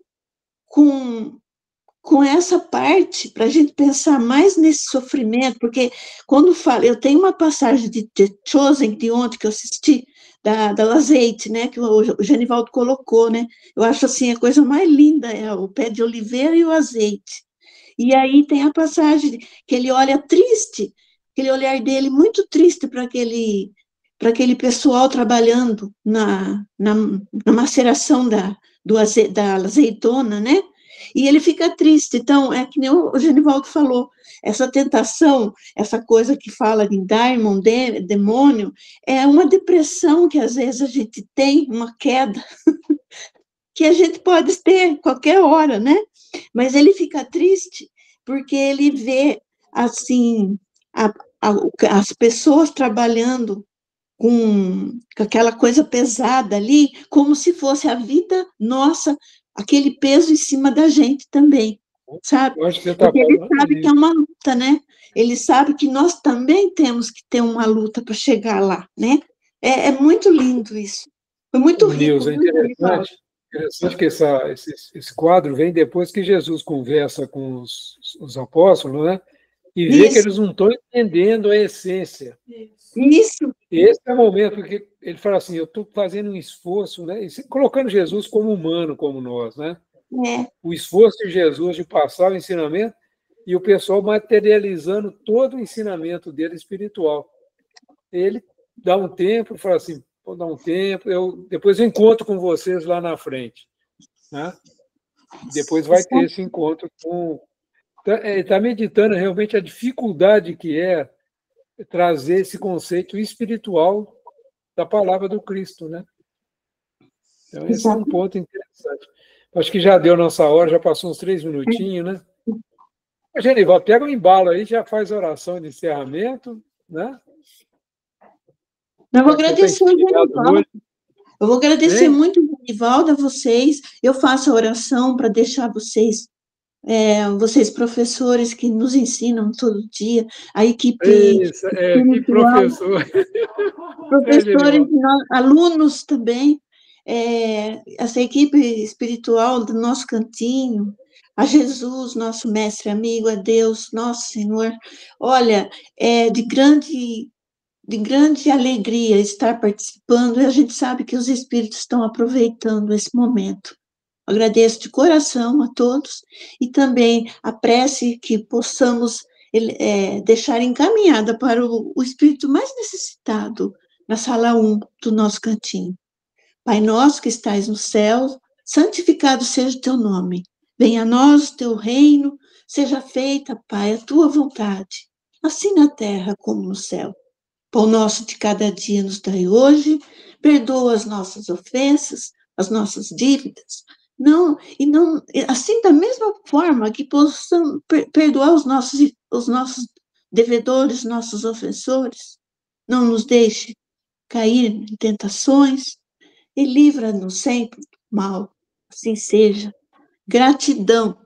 com com essa parte, para a gente pensar mais nesse sofrimento, porque quando fala, eu tenho uma passagem de The Chosen, de ontem que eu assisti, da azeite, né, que o Genivaldo colocou, né, eu acho assim, a coisa mais linda é o pé de oliveira e o azeite, e aí tem a passagem que ele olha triste, aquele olhar dele muito triste para aquele pessoal trabalhando na maceração da azeitona, né, e ele fica triste. Então, é que nem o Genivaldo falou, essa tentação, essa coisa que fala de daimon, demônio, é uma depressão que às vezes a gente tem, uma queda, que a gente pode ter qualquer hora, né? Mas ele fica triste porque ele vê, assim, as pessoas trabalhando com aquela coisa pesada ali, como se fosse a vida nossa, aquele peso em cima da gente também, sabe? Eu acho que você está Porque ele falando sabe que é isso. uma luta, né? Ele sabe que nós também temos que ter uma luta para chegar lá, né? É muito lindo isso. Foi muito O rico, Nilson, é viu, Genivaldo? interessante que esse quadro vem depois que Jesus conversa com os apóstolos, né? E vê que Isso, eles não estão entendendo a essência. isso, Esse é o momento porque ele fala assim, eu estou fazendo um esforço, né? Colocando Jesus como humano, como nós, né? é, O esforço de Jesus de passar o ensinamento e o pessoal materializando todo o ensinamento dele espiritual. Ele dá um tempo, fala assim, vou dar um tempo, depois eu encontro com vocês lá na frente, né? Depois vai ter esse encontro com... Ele está meditando realmente a dificuldade que é trazer esse conceito espiritual da palavra do Cristo, né? Então, esse é um exato. ponto interessante. Acho que já deu nossa hora, já passou uns 3 minutinhos, né? Genival, pega um embalo aí, já faz a oração de encerramento, né? Eu vou Já que você está agradecer o inspirado Genivaldo. hoje, Eu vou agradecer hein? muito, Genivaldo, a vocês. Eu faço a oração para deixar vocês professores que nos ensinam todo dia, a equipe Isso, que espiritual, professor. professores, Genival. alunos também, essa equipe espiritual do nosso cantinho, a Jesus, nosso mestre amigo, a Deus, nosso Senhor. Olha, é de grande alegria estar participando, e a gente sabe que os espíritos estão aproveitando esse momento. Agradeço de coração a todos e também a prece que possamos deixar encaminhada para o espírito mais necessitado na sala 1 do nosso cantinho. Pai nosso que estais no céu, santificado seja o teu nome. Venha a nós o teu reino, seja feita, Pai, a tua vontade, assim na terra como no céu. Pão nosso de cada dia nos dai hoje, perdoa as nossas ofensas, as nossas dívidas. Não, assim da mesma forma que possamos perdoar os nossos devedores, nossos ofensores. Não nos deixe cair em tentações e livra-nos sempre do mal. Assim seja. Gratidão